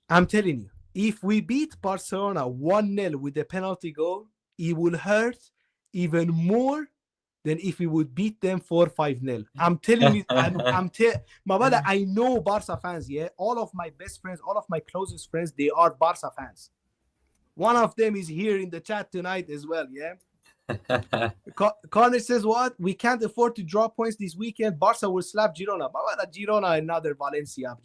I'm telling you, if we beat Barcelona 1-0 with a penalty goal, it will hurt even more than if we would beat them 4-5-0. I'm telling you, my brother, I know Barca fans, yeah? All of my best friends, all of my closest friends, they are Barca fans. One of them is here in the chat tonight as well, yeah? Connor says, what? We can't afford to draw points this weekend. Barca will slap Girona. But Girona, another Valencia.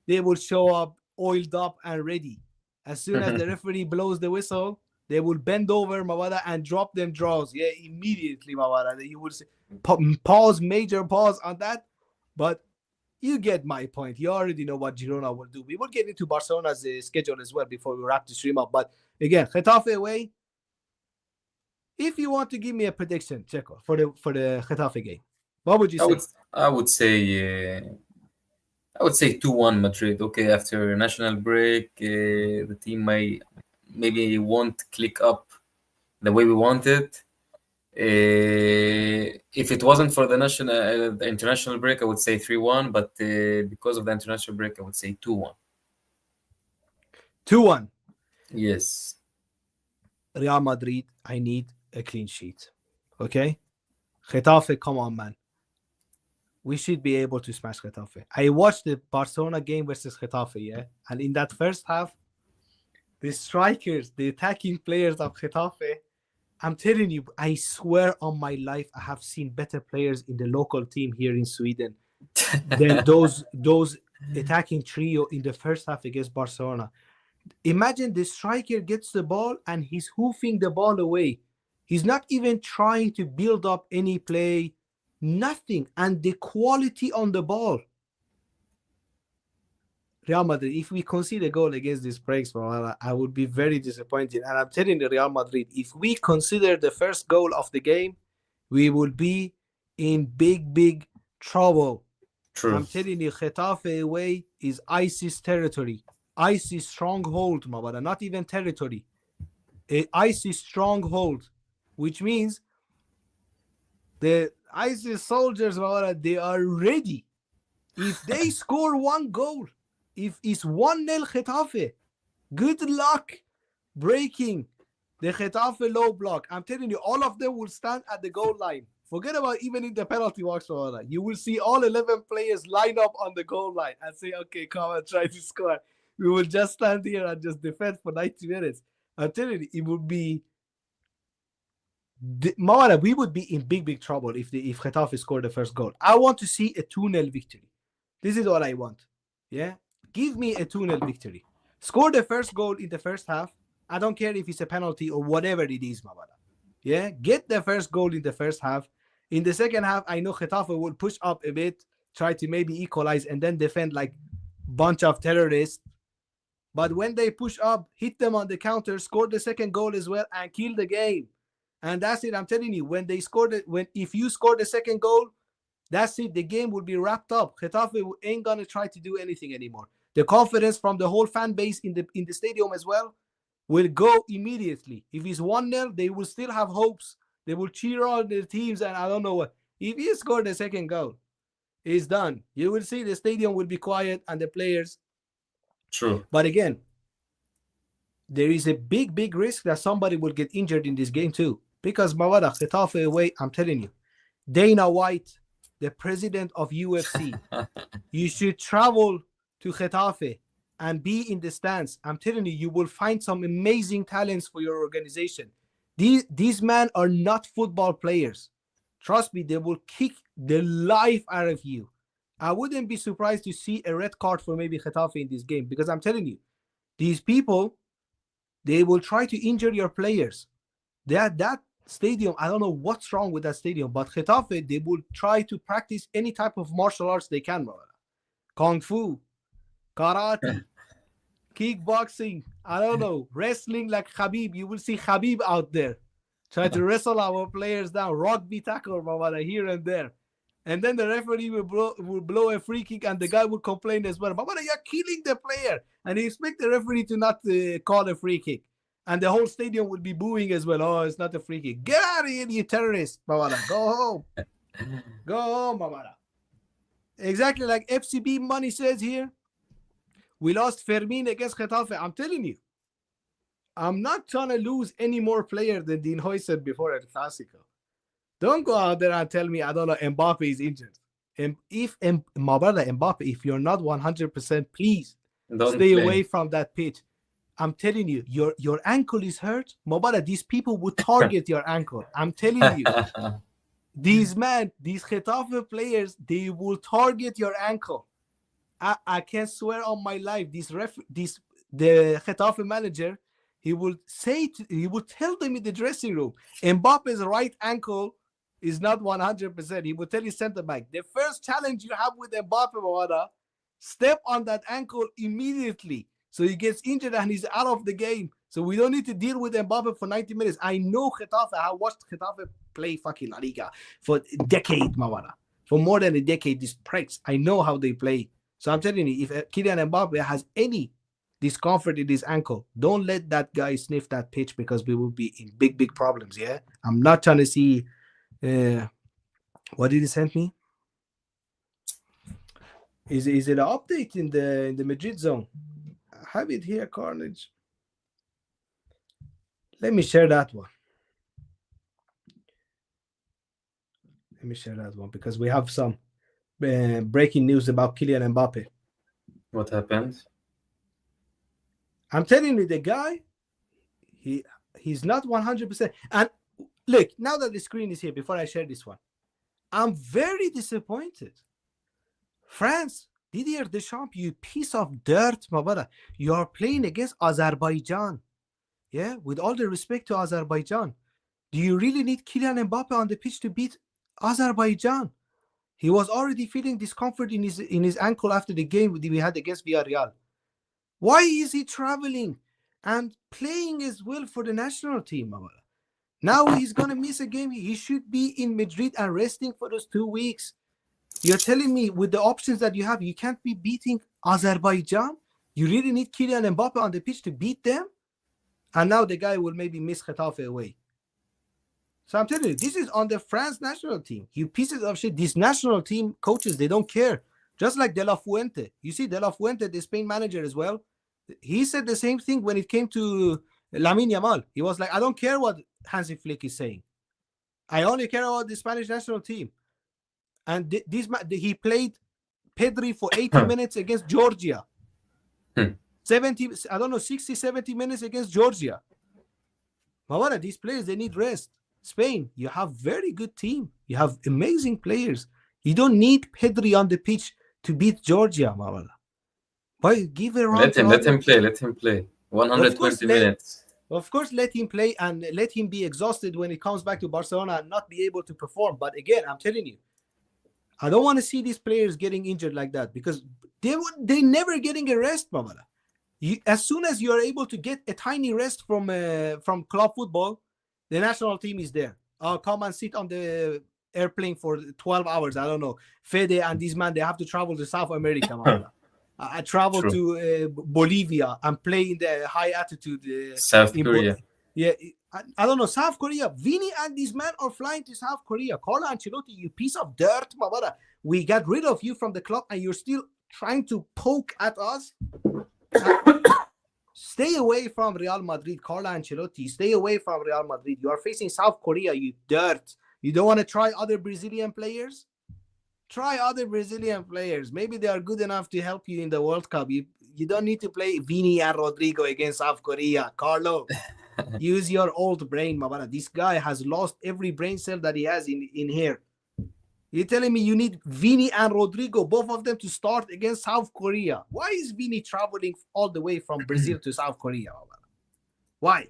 They will show up oiled up and ready. As soon as the referee blows the whistle, They will bend over, Mawada, and drop them draws. Yeah, immediately, Mawada. You will say, pause, major pause on that. But you get my point. You already know what Girona will do. We will get into Barcelona's schedule as well before we wrap the stream up. But again, Getafe away. If you want to give me a prediction, Checo, for the Getafe game, what would you say?
I would say 2-1 Madrid. Okay, after national break, the team maybe won't click up the way we want it. If it wasn't for the international break, I would say 3-1. But because of the international break, I would say 2-1.
2-1.
Yes.
Real Madrid, I need a clean sheet. Okay? Getafe, come on, man. We should be able to smash Getafe. I watched the Barcelona game versus Getafe, yeah? And in that first half, the strikers, the attacking players of Getafe, I'm telling you, I swear on my life, I have seen better players in the local team here in Sweden than those attacking trio in the first half against Barcelona. Imagine the striker gets the ball and he's hoofing the ball away. He's not even trying to build up any play, nothing. And the quality on the ball. Real Madrid, if we concede a goal against these breaks, I would be very disappointed. And I'm telling you, Real Madrid, if we consider the first goal of the game, we will be in big trouble.
True.
I'm telling you, Getafe away is ISIS territory. ISIS stronghold, Mabara, not even territory. ISIS stronghold, which means the ISIS soldiers, Mabara, they are ready. If they score one goal, if it's 1-0 Getafe, good luck breaking the Getafe low block. I'm telling you, all of them will stand at the goal line. Forget about even in the penalty box, Mabara. You will see all 11 players line up on the goal line and say, okay, come and try to score. We will just stand here and just defend for 90 minutes. I'm telling you, it would be... Mawara, we would be in big trouble if Getafe scored the first goal. I want to see a 2-0 victory. This is all I want. Yeah? Give me a 2-0 victory. Score the first goal in the first half. I don't care if it's a penalty or whatever it is, Mawara. Yeah? Get the first goal in the first half. In the second half, I know Getafe will push up a bit, try to maybe equalize, and then defend like bunch of terrorists. But when they push up, hit them on the counter, score the second goal as well, and kill the game. And that's it. I'm telling you, if you score the second goal, that's it. The game will be wrapped up. Getafe ain't gonna try to do anything anymore. The confidence from the whole fan base in the stadium as well will go immediately. If it's 1-0, they will still have hopes. They will cheer on the teams, and I don't know what. If you score the second goal, it's done. You will see the stadium will be quiet and the players.
True.
But again, there is a big risk that somebody will get injured in this game too. Because Mawada, Getafe away, I'm telling you, Dana White, the president of UFC, you should travel to Getafe and be in the stands. I'm telling you, you will find some amazing talents for your organization. These men are not football players. Trust me, they will kick the life out of you. I wouldn't be surprised to see a red card for maybe Getafe in this game, because I'm telling you, these people, they will try to injure your players. That stadium, I don't know what's wrong with that stadium, but Getafe, they will try to practice any type of martial arts they can. Kung Fu, karate, kickboxing, I don't know, wrestling like Khabib. You will see Khabib out there try to wrestle our players down, rugby tackle here and there. And then the referee will blow a free kick, and the guy will complain as well. Babara, you're killing the player. And he expects the referee to not call a free kick. And the whole stadium will be booing as well. Oh, it's not a free kick. Get out of here, you terrorist, Babara. Go home. Go home, Babara. Exactly like FCB Money says here. We lost Fermin against Getafe. I'm telling you, I'm not trying to lose any more player than Dean Huijsen before El Clásico. Don't go out there and tell me, I don't know, Mbappe is injured. My brother Mbappe, if you're not 100%, please don't stay away from that pitch. I'm telling you, your ankle is hurt. My brother, these people would target your ankle. I'm telling you. These Getafe players, they will target your ankle. I can swear on my life, the Getafe manager, he will tell them in the dressing room, Mbappe's right ankle is not 100%. He will tell his center back, the first challenge you have with Mbappe, Mawada, step on that ankle immediately. So he gets injured and he's out of the game. So we don't need to deal with Mbappe for 90 minutes. I know Getafe. I watched Getafe play fucking La Liga for a decade, Mawada. For more than a decade, these pricks. I know how they play. So I'm telling you, if Kylian Mbappe has any discomfort in his ankle, don't let that guy sniff that pitch, because we will be in big, big problems, yeah? I'm not trying to see... what did he send me? Is it an update in the Madrid zone? I have it here, Carnage. Let me share that one. Let me share that one, because we have some breaking news about Kylian Mbappe.
What happened?
I'm telling you, the guy, he's not 100%. And look, now that the screen is here, before I share this one, I'm very disappointed. France, Didier Deschamps, you piece of dirt, my brother. You are playing against Azerbaijan. Yeah, with all the respect to Azerbaijan. Do you really need Kylian Mbappe on the pitch to beat Azerbaijan? He was already feeling discomfort in his ankle after the game we had against Villarreal. Why is he traveling and playing as well for the national team, my brother? Now he's going to miss a game. He should be in Madrid and resting for those 2 weeks. You're telling me with the options that you have, you can't be beating Azerbaijan? You really need Kylian Mbappe on the pitch to beat them? And now the guy will maybe miss Getafe away. So I'm telling you, this is on the France national team. You pieces of shit. These national team coaches, they don't care. Just like De La Fuente. You see, De La Fuente, the Spain manager as well, he said the same thing when it came to Lamine Yamal. He was like, I don't care what Hansi Flick is saying. I only care about the Spanish national team. And he played Pedri for 80 minutes against Georgia. 60, 70 minutes against Georgia. Mawara, these players, they need rest. Spain, you have very good team. You have amazing players. You don't need Pedri on the pitch to beat Georgia, Mawara. Why give a
Let him play. 120 minutes.
Of course, let him play and let him be exhausted when he comes back to Barcelona and not be able to perform. But again, I'm telling you, I don't want to see these players getting injured like that, because they never getting a rest, Mamala. As soon as you are able to get a tiny rest from club football, the national team is there. Come and sit on the airplane for 12 hours. I don't know. Fede and this man, they have to travel to South America, Mamala. I travel to Bolivia and play in the high altitude.
South Korea.
Yeah, I don't know. South Korea. Vinny and this man are flying to South Korea. Carlo Ancelotti, you piece of dirt, my brother. We got rid of you from the club and you're still trying to poke at us. Stay away from Real Madrid, Carlo Ancelotti. Stay away from Real Madrid. You are facing South Korea, you dirt. You don't want to try other Brazilian players? Try other Brazilian players. Maybe they are good enough to help you in the World Cup. You don't need to play Vini and Rodrigo against South Korea. Carlo, use your old brain, Mabara. This guy has lost every brain cell that he has in here. You're telling me you need Vini and Rodrigo, both of them, to start against South Korea. Why is Vini traveling all the way from Brazil to South Korea, Mabara? Why?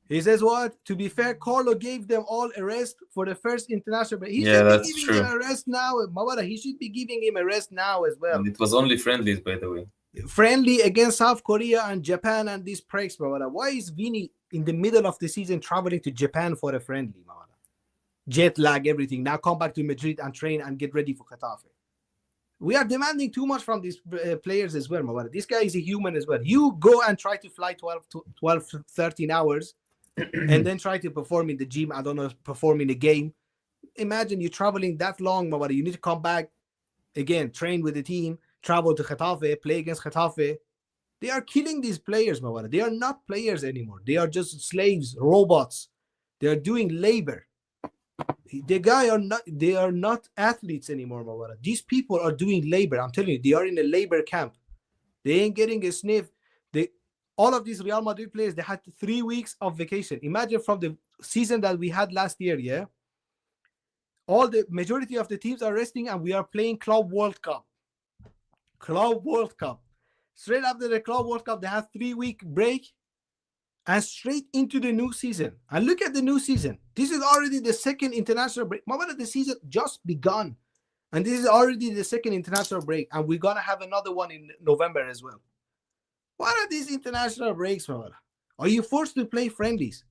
He says what? To be fair, Carlo gave them all a rest for the first international break. He should be giving him a rest now. Mawara, he should be giving him a rest now as well.
And it was only friendlies, by the way.
Friendly against South Korea and Japan and these breaks, Mawara. Why is Vini in the middle of the season traveling to Japan for a friendly, Mawara? Jet lag, everything. Now come back to Madrid and train and get ready for Getafe. We are demanding too much from these players as well, Mawara. This guy is a human as well. You go and try to fly 12, 13 hours and then try to perform in the gym. I don't know, perform in the game. Imagine you're traveling that long, Mawara. You need to come back again, train with the team, travel to Getafe, play against Getafe. They are killing these players, Mawara. They are not players anymore. They are just slaves, robots. They are doing labor. They are not athletes anymore, Mawara. These people are doing labor. I'm telling you, they are in a labor camp. They ain't getting a sniff. All of these Real Madrid players, they had 3 weeks of vacation. Imagine from the season that we had last year, yeah? All the majority of the teams are resting and we are playing Club World Cup. Club World Cup. Straight after the Club World Cup, they have 3-week break and straight into the new season. And look at the new season. This is already the second international break. The season just begun. And this is already the second international break. And we're going to have another one in November as well. What are these international breaks, Mawala? Are you forced to play friendlies?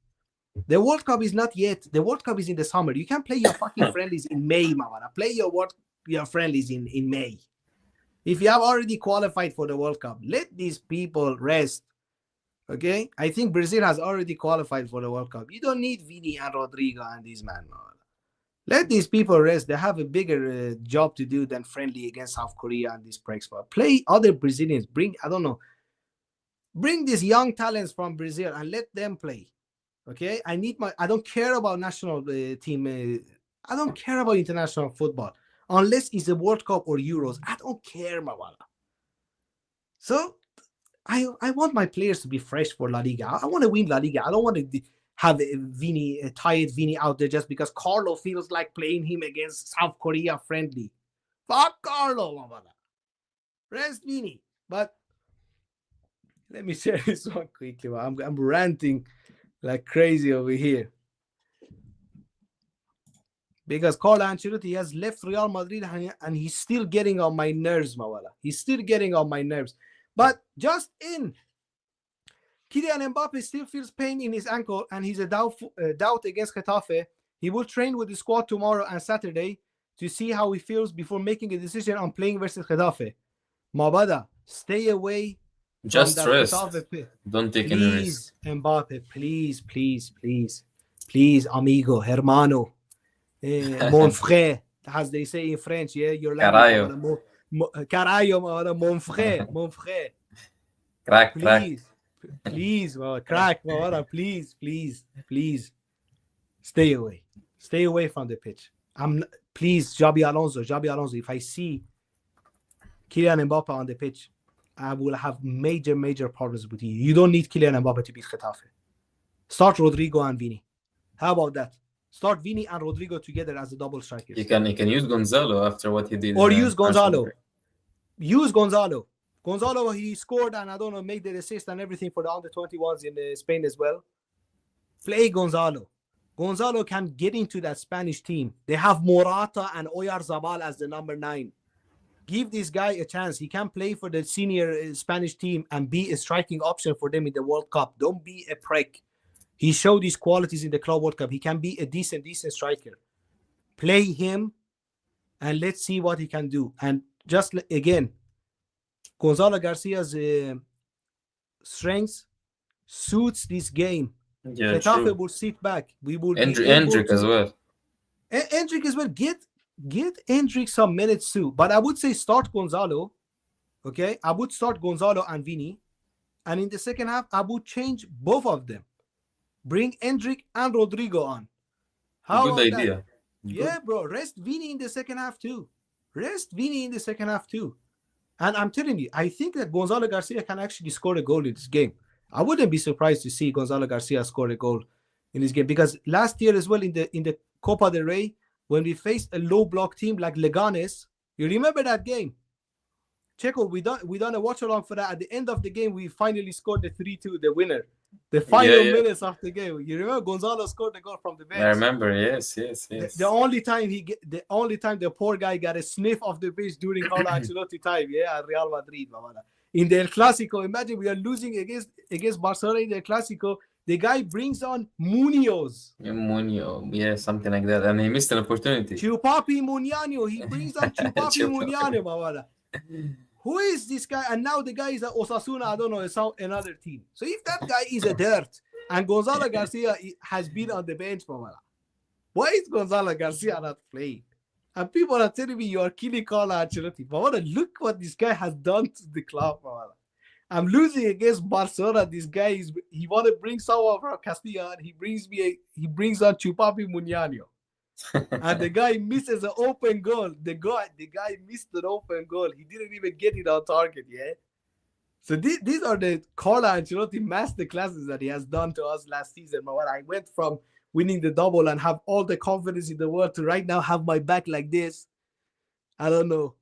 The World Cup is not yet. The World Cup is in the summer. You can't play your fucking friendlies in May, Mawala. Play your friendlies in May. If you have already qualified for the World Cup, let these people rest. Okay? I think Brazil has already qualified for the World Cup. You don't need Vini and Rodrigo and these men. Let these people rest. They have a bigger job to do than friendly against South Korea and these breaks. Play other Brazilians. Bring these young talents from Brazil and let them play. Okay? I don't care about national team. I don't care about international football. Unless it's a World Cup or Euros. I don't care, Mawala. So, I want my players to be fresh for La Liga. I want to win La Liga. I don't want to have tired Vini out there just because Carlo feels like playing him against South Korea friendly. Fuck Carlo, Mawala. Rest Vini. But let me share this one quickly. I'm ranting like crazy over here. Because Carlo Ancelotti has left Real Madrid and he's still getting on my nerves, Mawala. He's still getting on my nerves. But just in, Kylian Mbappe still feels pain in his ankle and he's a doubt against Getafe. He will train with the squad tomorrow and Saturday to see how he feels before making a decision on playing versus Getafe. Mabada, stay away.
Just rest. Don't take any risk.
Mbappe, please, amigo, hermano. Mon frère, as they say in French, yeah, your language. Caralho, mon frère.
Crack.
Please, crack, please. Stay away from the pitch. Please, Xabi Alonso. If I see Kylian Mbappe on the pitch, I will have major problems with you. You don't need Kylian Mbappe to beat Getafe. Start Rodrigo and Vini. How about that? Start Vini and Rodrigo together as a double strikers.
He can use Gonzalo after what he did.
Or use Gonzalo. Gonzalo, he scored and made the assist and everything for the under-21s in Spain as well. Play Gonzalo. Gonzalo can get into that Spanish team. They have Morata and Oyarzabal as the number 9. Give this guy a chance. He can play for the senior Spanish team and be a striking option for them in the World Cup. Don't be a prick. He showed his qualities in the Club World Cup. He can be a decent striker. Play him and let's see what he can do. And just again, Gonzalo Garcia's strengths suits this game.
Yeah,
Getafe will sit back. We will
Endrick as well.
Endrick as well. Get Endrick some minutes too. But I would say start Gonzalo. Okay, I would start Gonzalo and Vini. And in the second half, I would change both of them. Bring Endrick and Rodrigo on.
Good idea.
Yeah, bro. Rest Vini in the second half too. And I'm telling you, I think that Gonzalo Garcia can actually score a goal in this game. I wouldn't be surprised to see Gonzalo Garcia score a goal in this game because last year as well in the Copa del Rey, when we faced a low block team like Leganes, you remember that game? Checo, we done a watch along for that. At the end of the game, we finally scored the 3-2, the winner. The final minutes of the game. You remember Gonzalo scored the goal from the bench.
I remember, yes.
The only time the poor guy got a sniff of the pitch during Carlo Ancelotti time, at Real Madrid. In the Clásico, imagine we are losing against Barcelona in the Clásico. The guy brings on Munoz.
Something like that. And he missed an opportunity.
Chupapi Muñano. He brings on Chupapi Muñano, Who is this guy? And now the guy is at Osasuna, I don't know, it's another team. So if that guy is a dirt and Gonzalo Garcia has been on the bench, why is Gonzalo Garcia not playing? And people are telling me you are killing Carlo Ancelotti. Look what this guy has done to the club, I'm losing against Barcelona. This guy he want to bring someone from Castilla and he brings on Chupapi Muñano. And the guy misses an open goal. The guy missed an open goal. He didn't even get it on target, So these are the Carlo Ancelotti master classes that he has done to us last season. But when I went from winning the double and have all the confidence in the world to right now have my back like this, I don't know.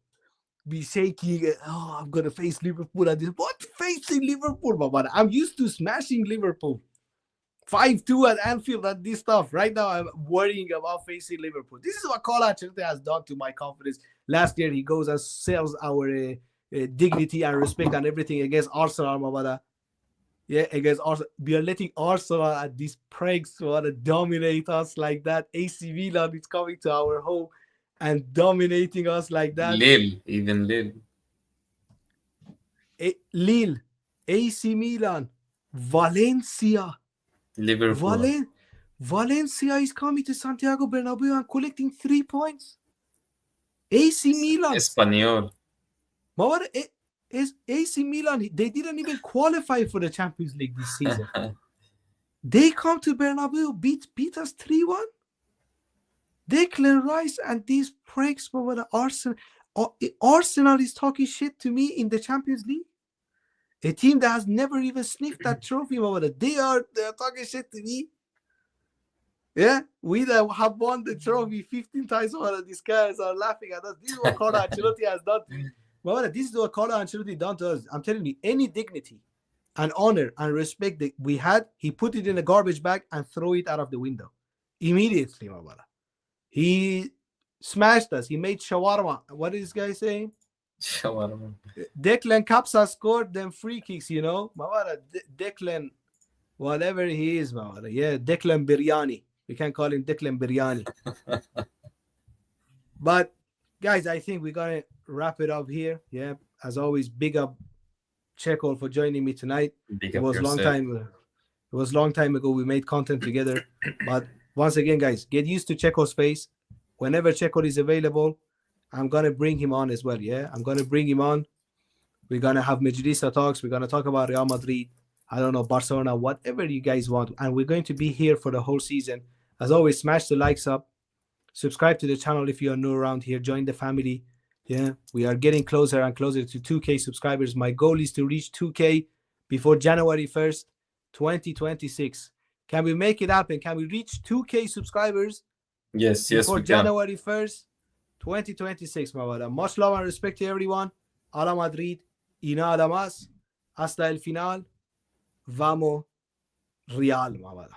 be shaking. Oh, I'm gonna face Liverpool at this. What facing Liverpool, Mama? I'm used to smashing Liverpool. 5-2 at Anfield and this stuff. Right now, I'm worrying about facing Liverpool. This is what Carlo Ancelotti has done to my confidence. Last year, he goes and sells our dignity and respect and everything against Arsenal, Mabada. Yeah, against Arsenal. We are letting Arsenal and these pranks want to dominate us like that. AC Milan is coming to our home and dominating us like that.
Even Lille.
Lille, AC Milan, Valencia.
Liverpool.
Valencia is coming to Santiago Bernabeu and collecting 3 points. AC Milan.
Espanyol.
AC Milan, they didn't even qualify for the Champions League this season. They come to Bernabeu, beat us 3-1. Declan Rice and these pranks over the Arsenal is talking shit to me in the Champions League. A team that has never even sniffed that trophy, they're talking shit to me. Yeah, we that have won the trophy 15 times. These guys are laughing at us. This is what Carlo Ancelotti has done to me. This is what Carlo Ancelotti done to us. I'm telling you, any dignity and honor and respect that we had, he put it in a garbage bag and throw it out of the window immediately, my brother. He smashed us. He made shawarma. What is this guy saying?
Shawarma.
Declan Capsa scored them free kicks, you know. Declan, whatever he is, yeah, Declan Biryani. We can call him Declan Biryani. But guys, I think we're gonna wrap it up here. Yeah, as always, big up Checo for joining me tonight. It was long time ago we made content together. But once again, guys, get used to Checo's face. Whenever Checo is available, I'm going to bring him on as well, yeah? I'm going to bring him on. We're going to have Madridista talks. We're going to talk about Real Madrid, I don't know, Barcelona, whatever you guys want. And we're going to be here for the whole season. As always, smash the likes up. Subscribe to the channel if you are new around here. Join the family. Yeah, we are getting closer and closer to 2K subscribers. My goal is to reach 2K before January 1st, 2026. Can we make it happen? Can we reach 2K subscribers?
Yes,
before January 1st, 2026, my brother. Much love and respect to everyone. Ala Madrid y nada más. Hasta el final. Vamos Real, my brother.